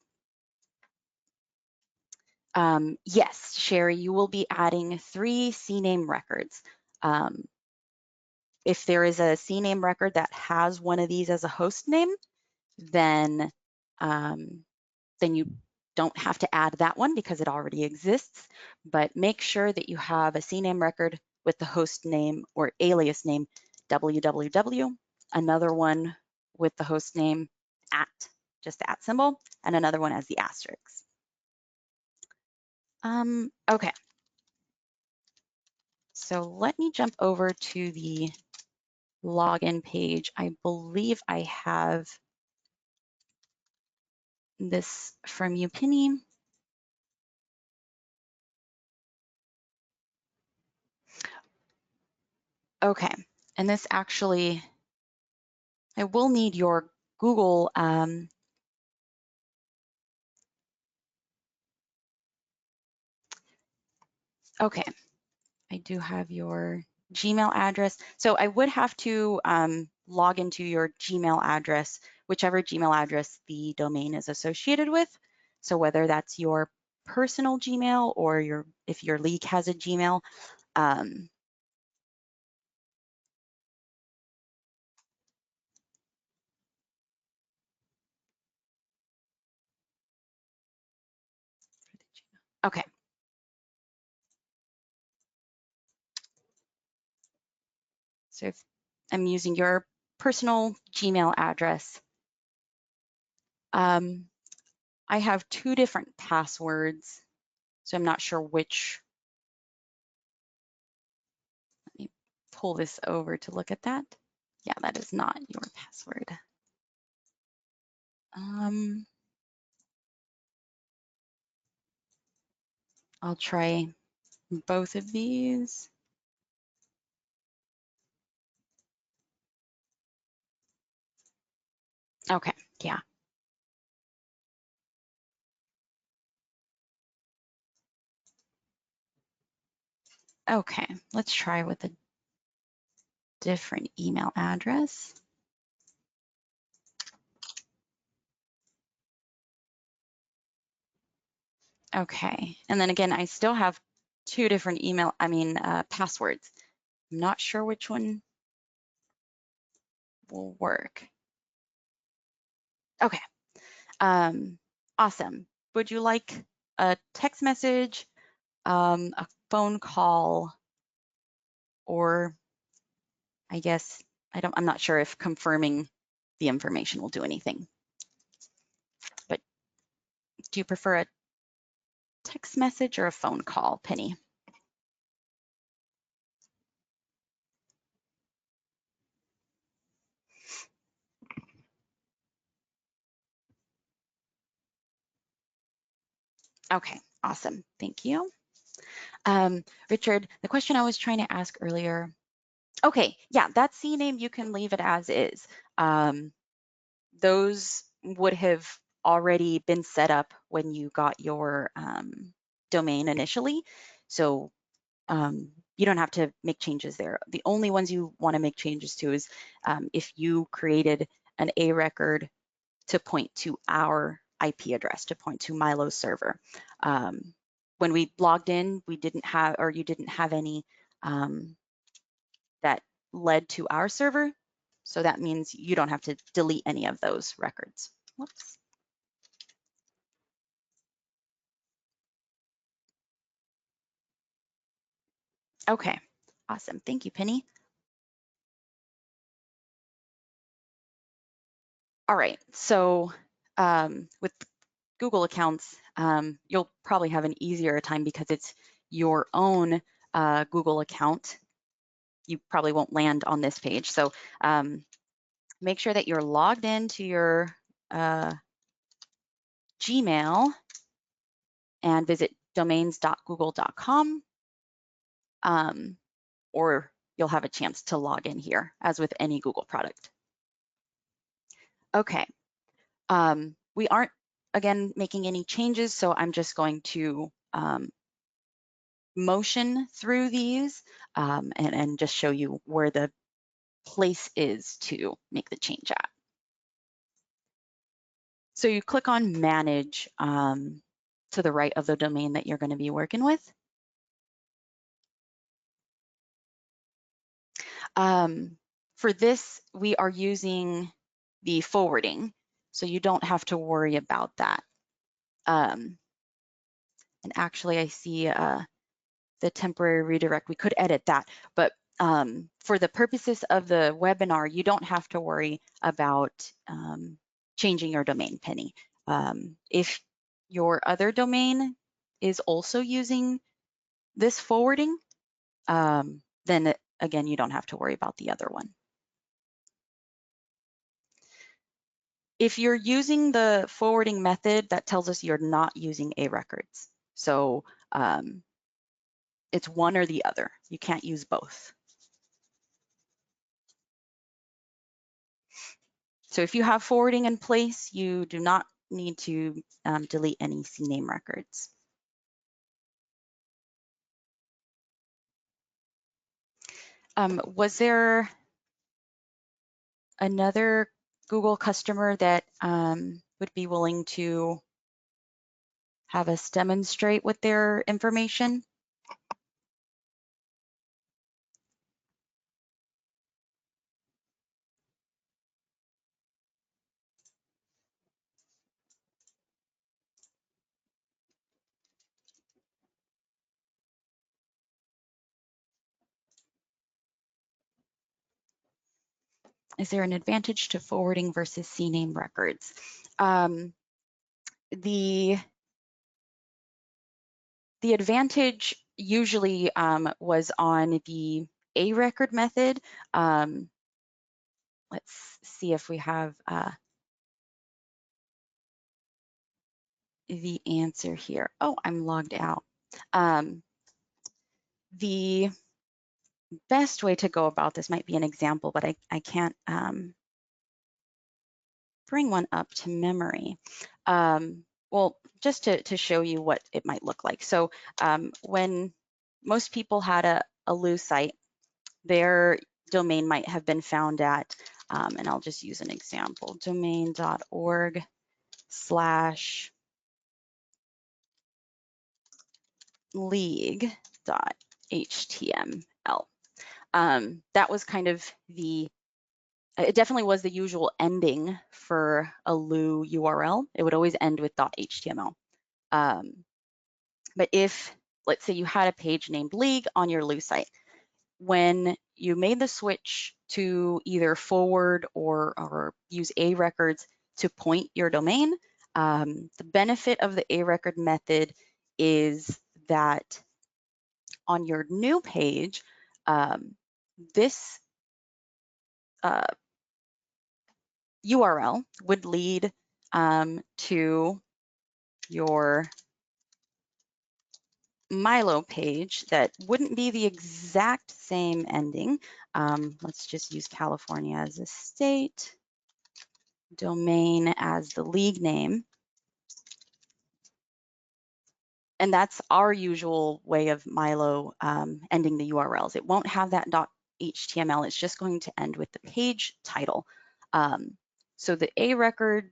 Yes, Sherry, you will be adding 3 CNAME records. If there is a CNAME record that has one of these as a host name, then you don't have to add that one because it already exists. But make sure that you have a CNAME record with the host name or alias name www, another one with the host name @ just the @ symbol, and another one as the asterisk. Okay. So let me jump over to the login page. I believe I have this from you, Penny. Okay, and this actually, I will need your Google okay, I do have your Gmail address. So I would have to log into your Gmail address, whichever Gmail address the domain is associated with. So whether that's your personal Gmail or if your league has a Gmail. Okay. So if I'm using your personal Gmail address, I have 2 different passwords, so I'm not sure which. Let me pull this over to look at that. Yeah, that is not your password. I'll try both of these. Okay, yeah. Okay, let's try with a different email address. Okay, and then again, I still have 2 different passwords. I'm not sure which one will work. Okay, awesome. Would you like a text message, a phone call, or I guess, I'm not sure if confirming the information will do anything. But do you prefer a text message or a phone call, Penny? Okay, awesome, thank you. Richard, the question I was trying to ask earlier Okay, yeah, that CNAME, you can leave it as is. Those would have already been set up when you got your domain initially. So you don't have to make changes there. The only ones you want to make changes to is if you created an A record to point to our IP address, to point to MyLO server. When we logged in, we didn't have, or you didn't have any that led to our server. So that means you don't have to delete any of those records. Whoops. Okay, awesome. Thank you, Penny. All right, so with Google accounts, you'll probably have an easier time because it's your own Google account. You probably won't land on this page. So make sure that you're logged into your Gmail and visit domains.google.com, or you'll have a chance to log in here, as with any Google product. Okay, we aren't, again, making any changes, so I'm just going to motion through these and just show you where the place is to make the change at. So you click on Manage to the right of the domain that you're going to be working with. For this, we are using the forwarding, so you don't have to worry about that. And actually, I see the temporary redirect. We could edit that, but for the purposes of the webinar, you don't have to worry about changing your domain, Penny. If your other domain is also using this forwarding, then again, you don't have to worry about the other one. If you're using the forwarding method, that tells us you're not using A records. So it's one or the other. You can't use both. So if you have forwarding in place, you do not need to delete any CNAME records. Was there another Google customer that would be willing to have us demonstrate with their information? Is there an advantage to forwarding versus CNAME records? The advantage usually was on the A record method. Let's see if we have the answer here. Oh, I'm logged out. The best way to go about this might be an example, but I can't bring one up to memory. Well, just to show you what it might look like. So when most people had a LU site, their domain might have been found at, and I'll just use an example, domain.org/league.html. That was kind of it definitely was the usual ending for a LU URL. It would always end with .html. But if, let's say you had a page named League on your LU site, when you made the switch to either forward or use A records to point your domain, the benefit of the A record method is that on your new page, this URL would lead to your MyLO page that wouldn't be the exact same ending. Let's just use California as a state, domain as the league name. And that's our usual way of MyLO ending the URLs. It won't have that .html. It's just going to end with the page title. So the A record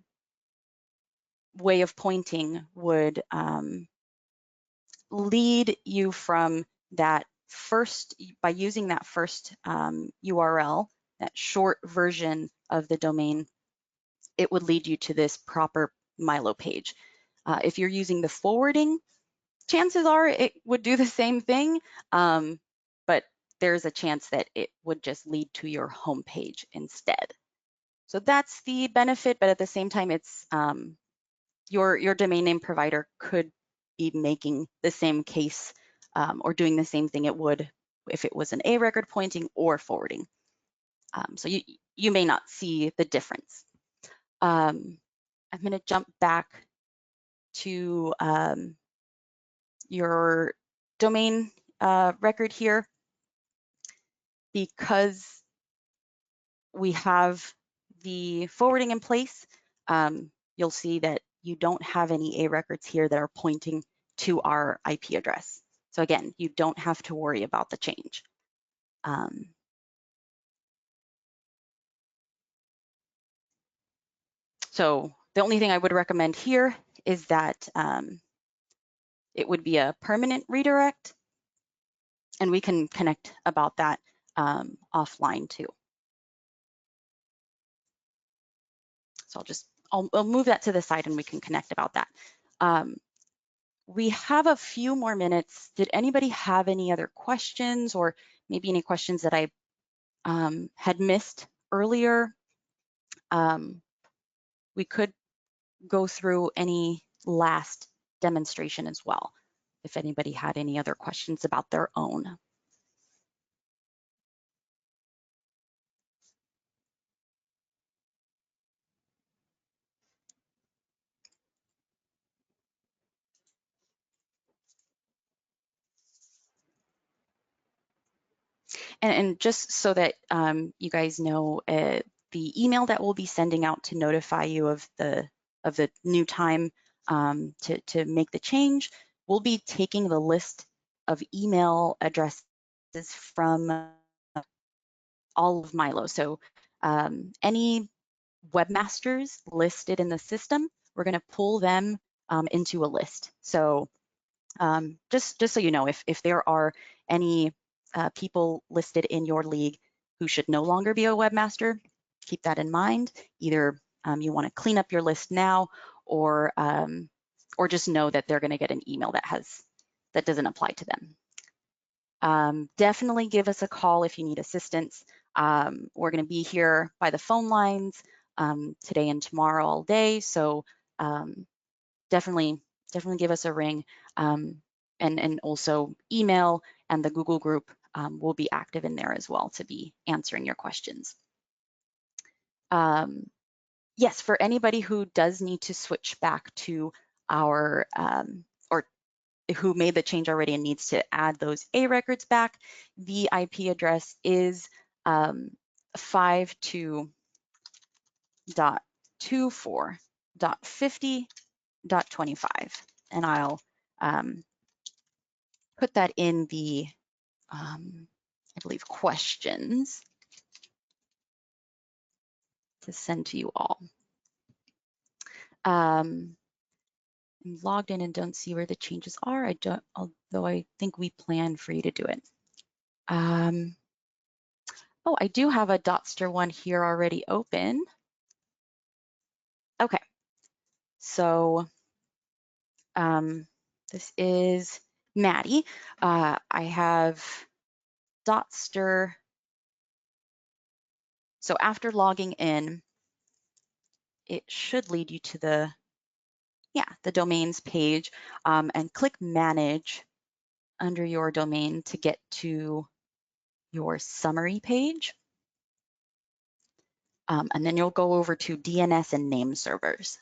way of pointing would lead you from that first, by using that first URL, that short version of the domain, it would lead you to this proper MyLO page. If you're using the forwarding, chances are it would do the same thing, but there's a chance that it would just lead to your home page instead. So that's the benefit, but at the same time, it's your domain name provider could be making the same case or doing the same thing it would if it was an A record pointing or forwarding. So you may not see the difference. I'm going to jump back to your domain record here. Because we have the forwarding in place, you'll see that you don't have any A records here that are pointing to our IP address. So again, you don't have to worry about the change. So the only thing I would recommend here is that it would be a permanent redirect, and we can connect about that offline too. So I'll move that to the side and we can connect about that. We have a few more minutes. Did anybody have any other questions, or maybe any questions that I had missed earlier? We could go through any last demonstration as well, if anybody had any other questions about their own. And just so that you guys know, the email that we'll be sending out to notify you of the new time to make the change, we'll be taking the list of email addresses from all of MyLO. So any webmasters listed in the system, we're going to pull them into a list. So just so you know, if there are any people listed in your league who should no longer be a webmaster, keep that in mind. Either you want to clean up your list now, or just know that they're going to get an email that doesn't apply to them. Definitely give us a call if you need assistance. We're going to be here by the phone lines today and tomorrow all day, so definitely give us a ring, and also email, and the Google group will be active in there as well to be answering your questions. Yes, for anybody who does need to switch back to our, or who made the change already and needs to add those A records back, the IP address is 52.24.50.25, and I'll put that in the, I believe, questions to send to you all. I'm logged in and don't see where the changes are. Although I think we plan for you to do it. Oh, I do have a Dotster one here already open. Okay, so this is Maddie. I have Dotster. So after logging in, it should lead you to the domains page, and click manage under your domain to get to your summary page. And then you'll go over to DNS and name servers.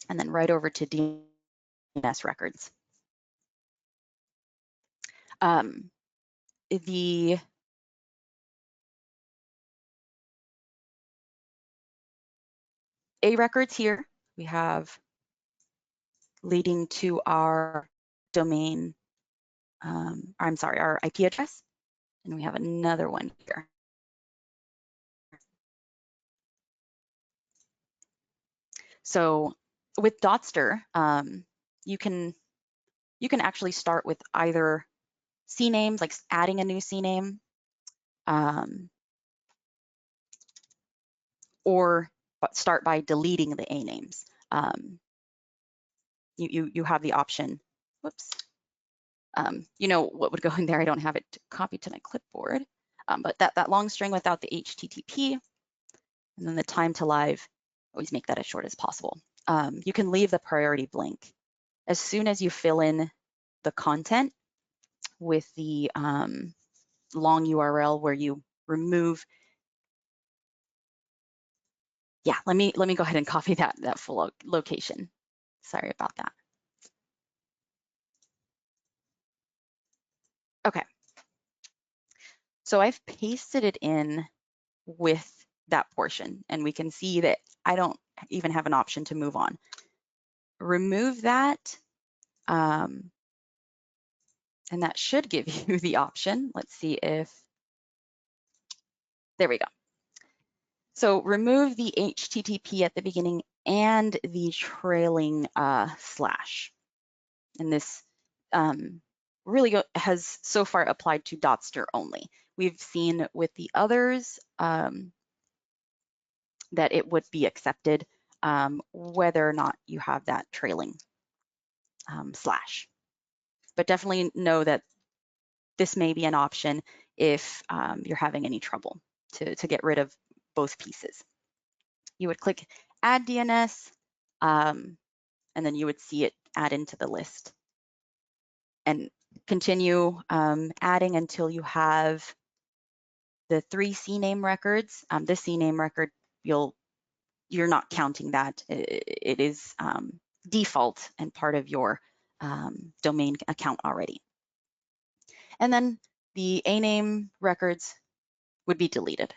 And then right over to DNS records. The A records here, we have leading to our domain, I'm sorry, our IP address, and we have another one here. So with Dotster, you can actually start with either CNAMEs, like adding a new CNAME, or start by deleting the A names. You have the option. Whoops. You know what would go in there. I don't have it copied to my clipboard, but that long string without the HTTP, and then the time to live, always make that as short as possible. You can leave the priority blank. As soon as you fill in the content with the long URL where you remove, yeah, let me go ahead and copy that full location. Sorry about that. Okay, so I've pasted it in with that portion, and we can see that I don't even have an option to move on. Remove that, and that should give you the option. Let's see if, there we go. So remove the HTTP at the beginning and the trailing slash. And this really has so far applied to Dotster only. We've seen with the others that it would be accepted whether or not you have that trailing slash. But definitely know that this may be an option if you're having any trouble to get rid of both pieces. You would click Add DNS, and then you would see it add into the list. And continue adding until you have the 3 CNAME records. This CNAME record, you're not counting that. It is default and part of your domain account already. And then the A-name records would be deleted.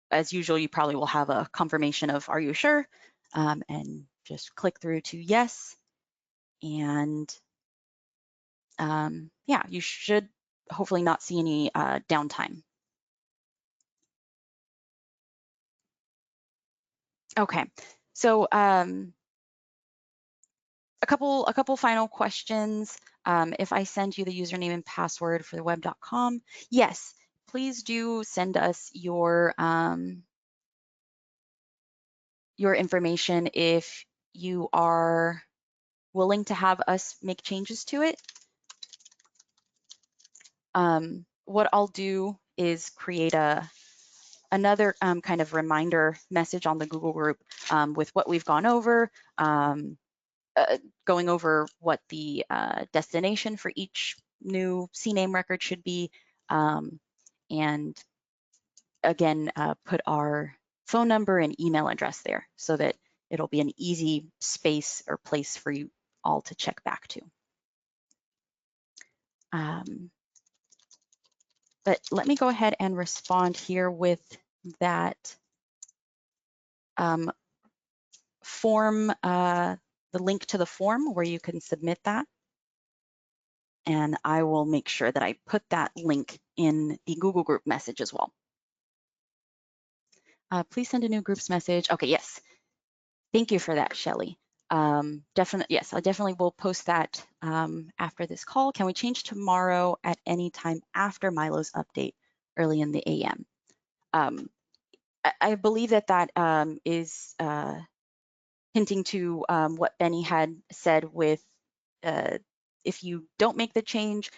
As usual, you probably will have a confirmation of, are you sure? And just click through to yes. And yeah, you should hopefully not see any downtime. Okay, so a couple final questions. If I send you the username and password for the web.com, yes, please do send us your information if you are willing to have us make changes to it. What I'll do is create another kind of reminder message on the Google group with what we've gone over, going over what the destination for each new CNAME record should be, and again, put our phone number and email address there so that it'll be an easy space or place for you all to check back to. But let me go ahead and respond here with that form, the link to the form where you can submit that. And I will make sure that I put that link in the Google group message as well. Please send a new groups message. Okay, yes. Thank you for that, Shelly. Definitely, yes, I definitely will post that after this call. Can we change tomorrow at any time after MyLO's update early in the AM? I believe that is hinting to what Benny had said with if you don't make the change,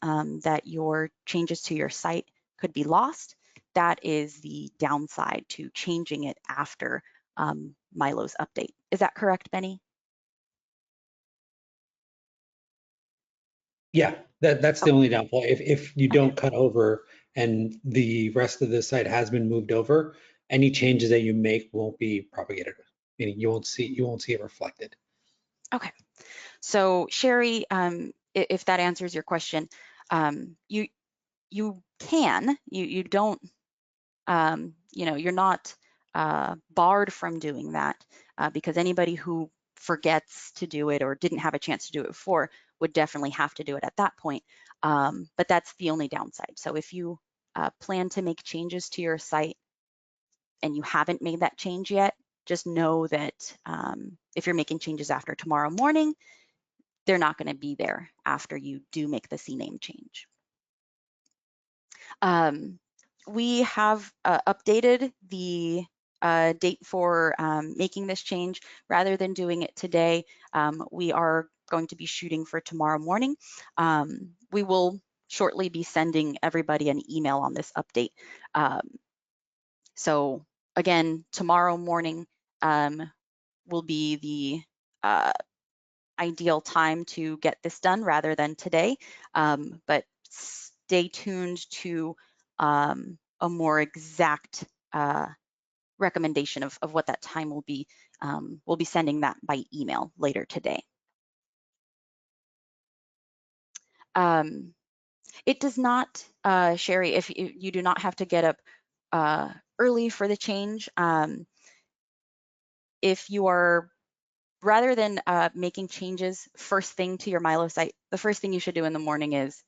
that your changes to your site could be lost. That is the downside to changing it after MyLO's update. Is that correct, Benny? Yeah, that's the only downfall. If you don't cut over and the rest of the site has been moved over, any changes that you make won't be propagated, meaning you won't see it reflected. Okay. So Sherry, if that answers your question, you can, you don't, you're not barred from doing that because anybody who forgets to do it or didn't have a chance to do it before would definitely have to do it at that point. But that's the only downside. So if you plan to make changes to your site and you haven't made that change yet, just know that if you're making changes after tomorrow morning, they're not going to be there after you do make the CNAME change. We have updated the date for making this change. Rather than doing it today, we are going to be shooting for tomorrow morning. We will shortly be sending everybody an email on this update. So again, tomorrow morning will be the ideal time to get this done rather than today, but stay tuned to a more exact recommendation of what that time will be. We'll be sending that by email later today. It does not, Sherry, if you do not have to get up early for the change. If you are, rather than making changes first thing to your MyLO site, the first thing you should do in the morning is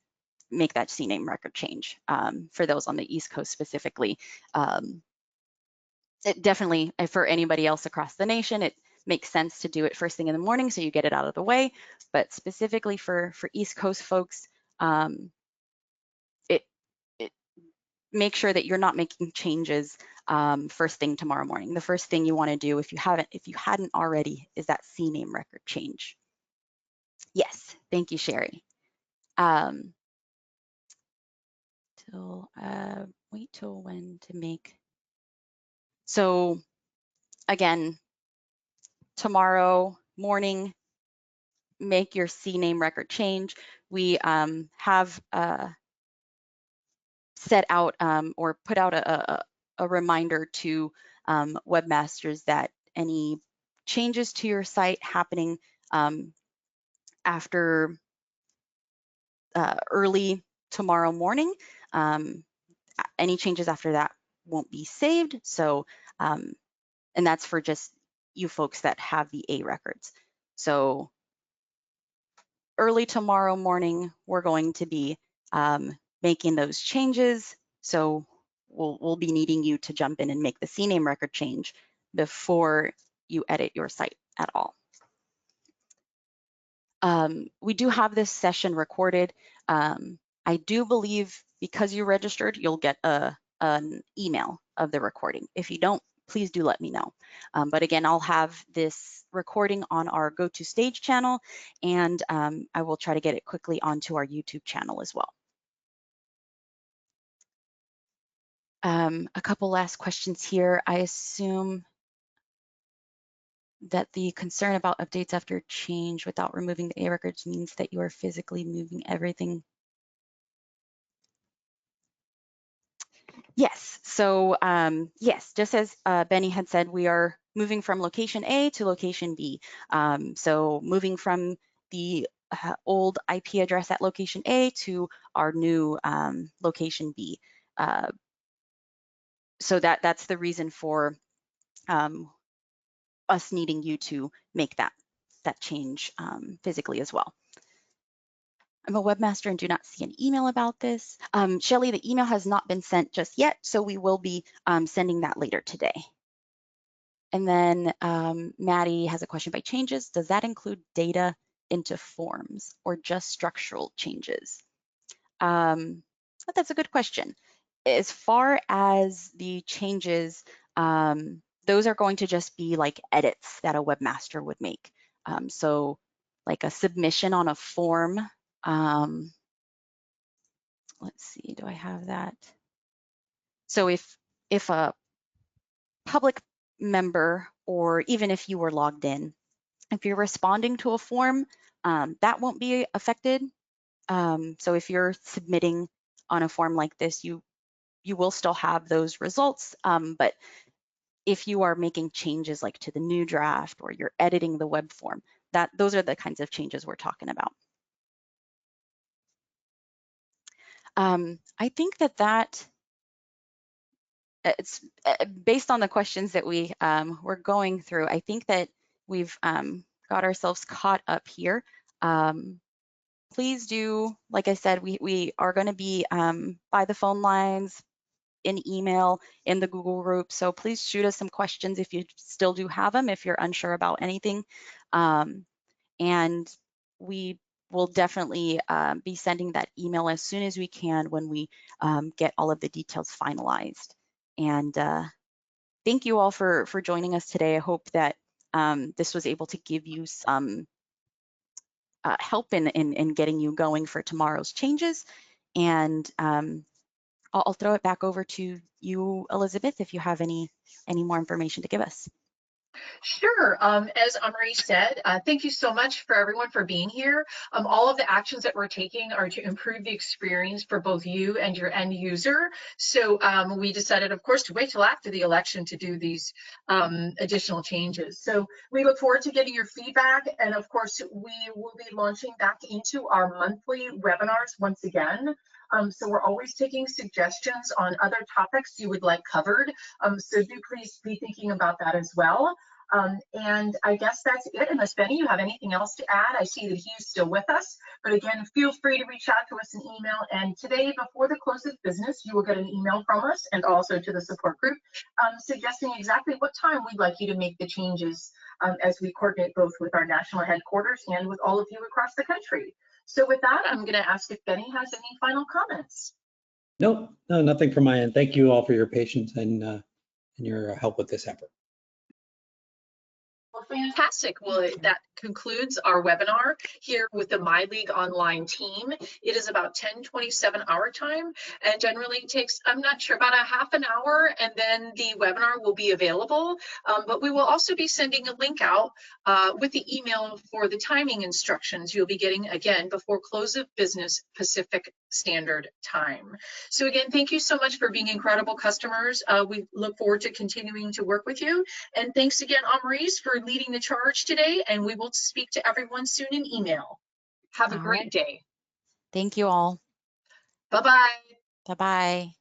make that CNAME record change for those on the East Coast specifically. It definitely, for anybody else across the nation, it makes sense to do it first thing in the morning so you get it out of the way. But specifically for East Coast folks, it make sure that you're not making changes first thing tomorrow morning. The first thing you want to do, if you hadn't already, is that CNAME record change. Yes, thank you, Sherry. Wait till when to make. So again, tomorrow morning, make your CNAME record change. We have set out or put out a reminder to webmasters that any changes to your site happening after early tomorrow morning, any changes after that won't be saved. So, and that's for just you folks that have the A records. So early tomorrow morning, we're going to be making those changes. So we'll be needing you to jump in and make the CNAME record change before you edit your site at all. We do have this session recorded. I do believe because you registered, you'll get an email of the recording. If you don't, please do let me know. But again, I'll have this recording on our GoToStage channel, and I will try to get it quickly onto our YouTube channel as well. A couple last questions here. I assume that the concern about updates after change without removing the A records means that you are physically moving everything. Yes, so yes, just as Benny had said, we are moving from location A to location B. So moving from the old IP address at location A to our new location B. So that's the reason for us needing you to make that change physically as well. I'm a webmaster and do not see an email about this. Shelly, the email has not been sent just yet, so we will be sending that later today. And then Maddie has a question by changes. Does that include data into forms or just structural changes? That's a good question. As far as the changes, those are going to just be like edits that a webmaster would make. So like a submission on a form. Let's see, do I have that? So if a public member, or even if you were logged in, if you're responding to a form, that won't be affected. So if you're submitting on a form like this, you will still have those results. But if you are making changes like to the new draft or you're editing the web form, those are the kinds of changes we're talking about. I think that it's based on the questions that we were going through. I think that we've got ourselves caught up here. Please do, like I said, we are going to be by the phone lines, in email, in the Google group. So please shoot us some questions if you still do have them, if you're unsure about anything. And we will definitely be sending that email as soon as we can when we get all of the details finalized. And thank you all for joining us today. I hope that this was able to give you some help in getting you going for tomorrow's changes. And I'll throw it back over to you, Elizabeth, if you have any more information to give us. Sure. As Amri said, thank you so much for everyone for being here. All of the actions that we're taking are to improve the experience for both you and your end user. So we decided, of course, to wait till after the election to do these additional changes. So we look forward to getting your feedback. And of course, we will be launching back into our monthly webinars once again. So we're always taking suggestions on other topics you would like covered. So do please be thinking about that as well. And I guess that's it. Unless Benny, you have anything else to add? I see that he's still with us, but again, feel free to reach out to us in email. And today, before the close of business, you will get an email from us and also to the support group suggesting exactly what time we'd like you to make the changes as we coordinate both with our national headquarters and with all of you across the country. So with that, I'm going to ask if Benny has any final comments. No, nothing from my end. Thank you all for your patience and your help with this effort. Well, fantastic. Well, that concludes our webinar here with the MyLeague online team. It is about 10:27 our time, and generally takes, I'm not sure, about a half an hour, and then the webinar will be available. But we will also be sending a link out with the email for the timing instructions you'll be getting, again, before close of business Pacific Standard Time. So again, thank you so much for being incredible customers. We look forward to continuing to work with you. And thanks again, Amarise, for leading the charge today, and we will speak to everyone soon in email. Have a great day. Thank you all. Bye-bye. Bye-bye.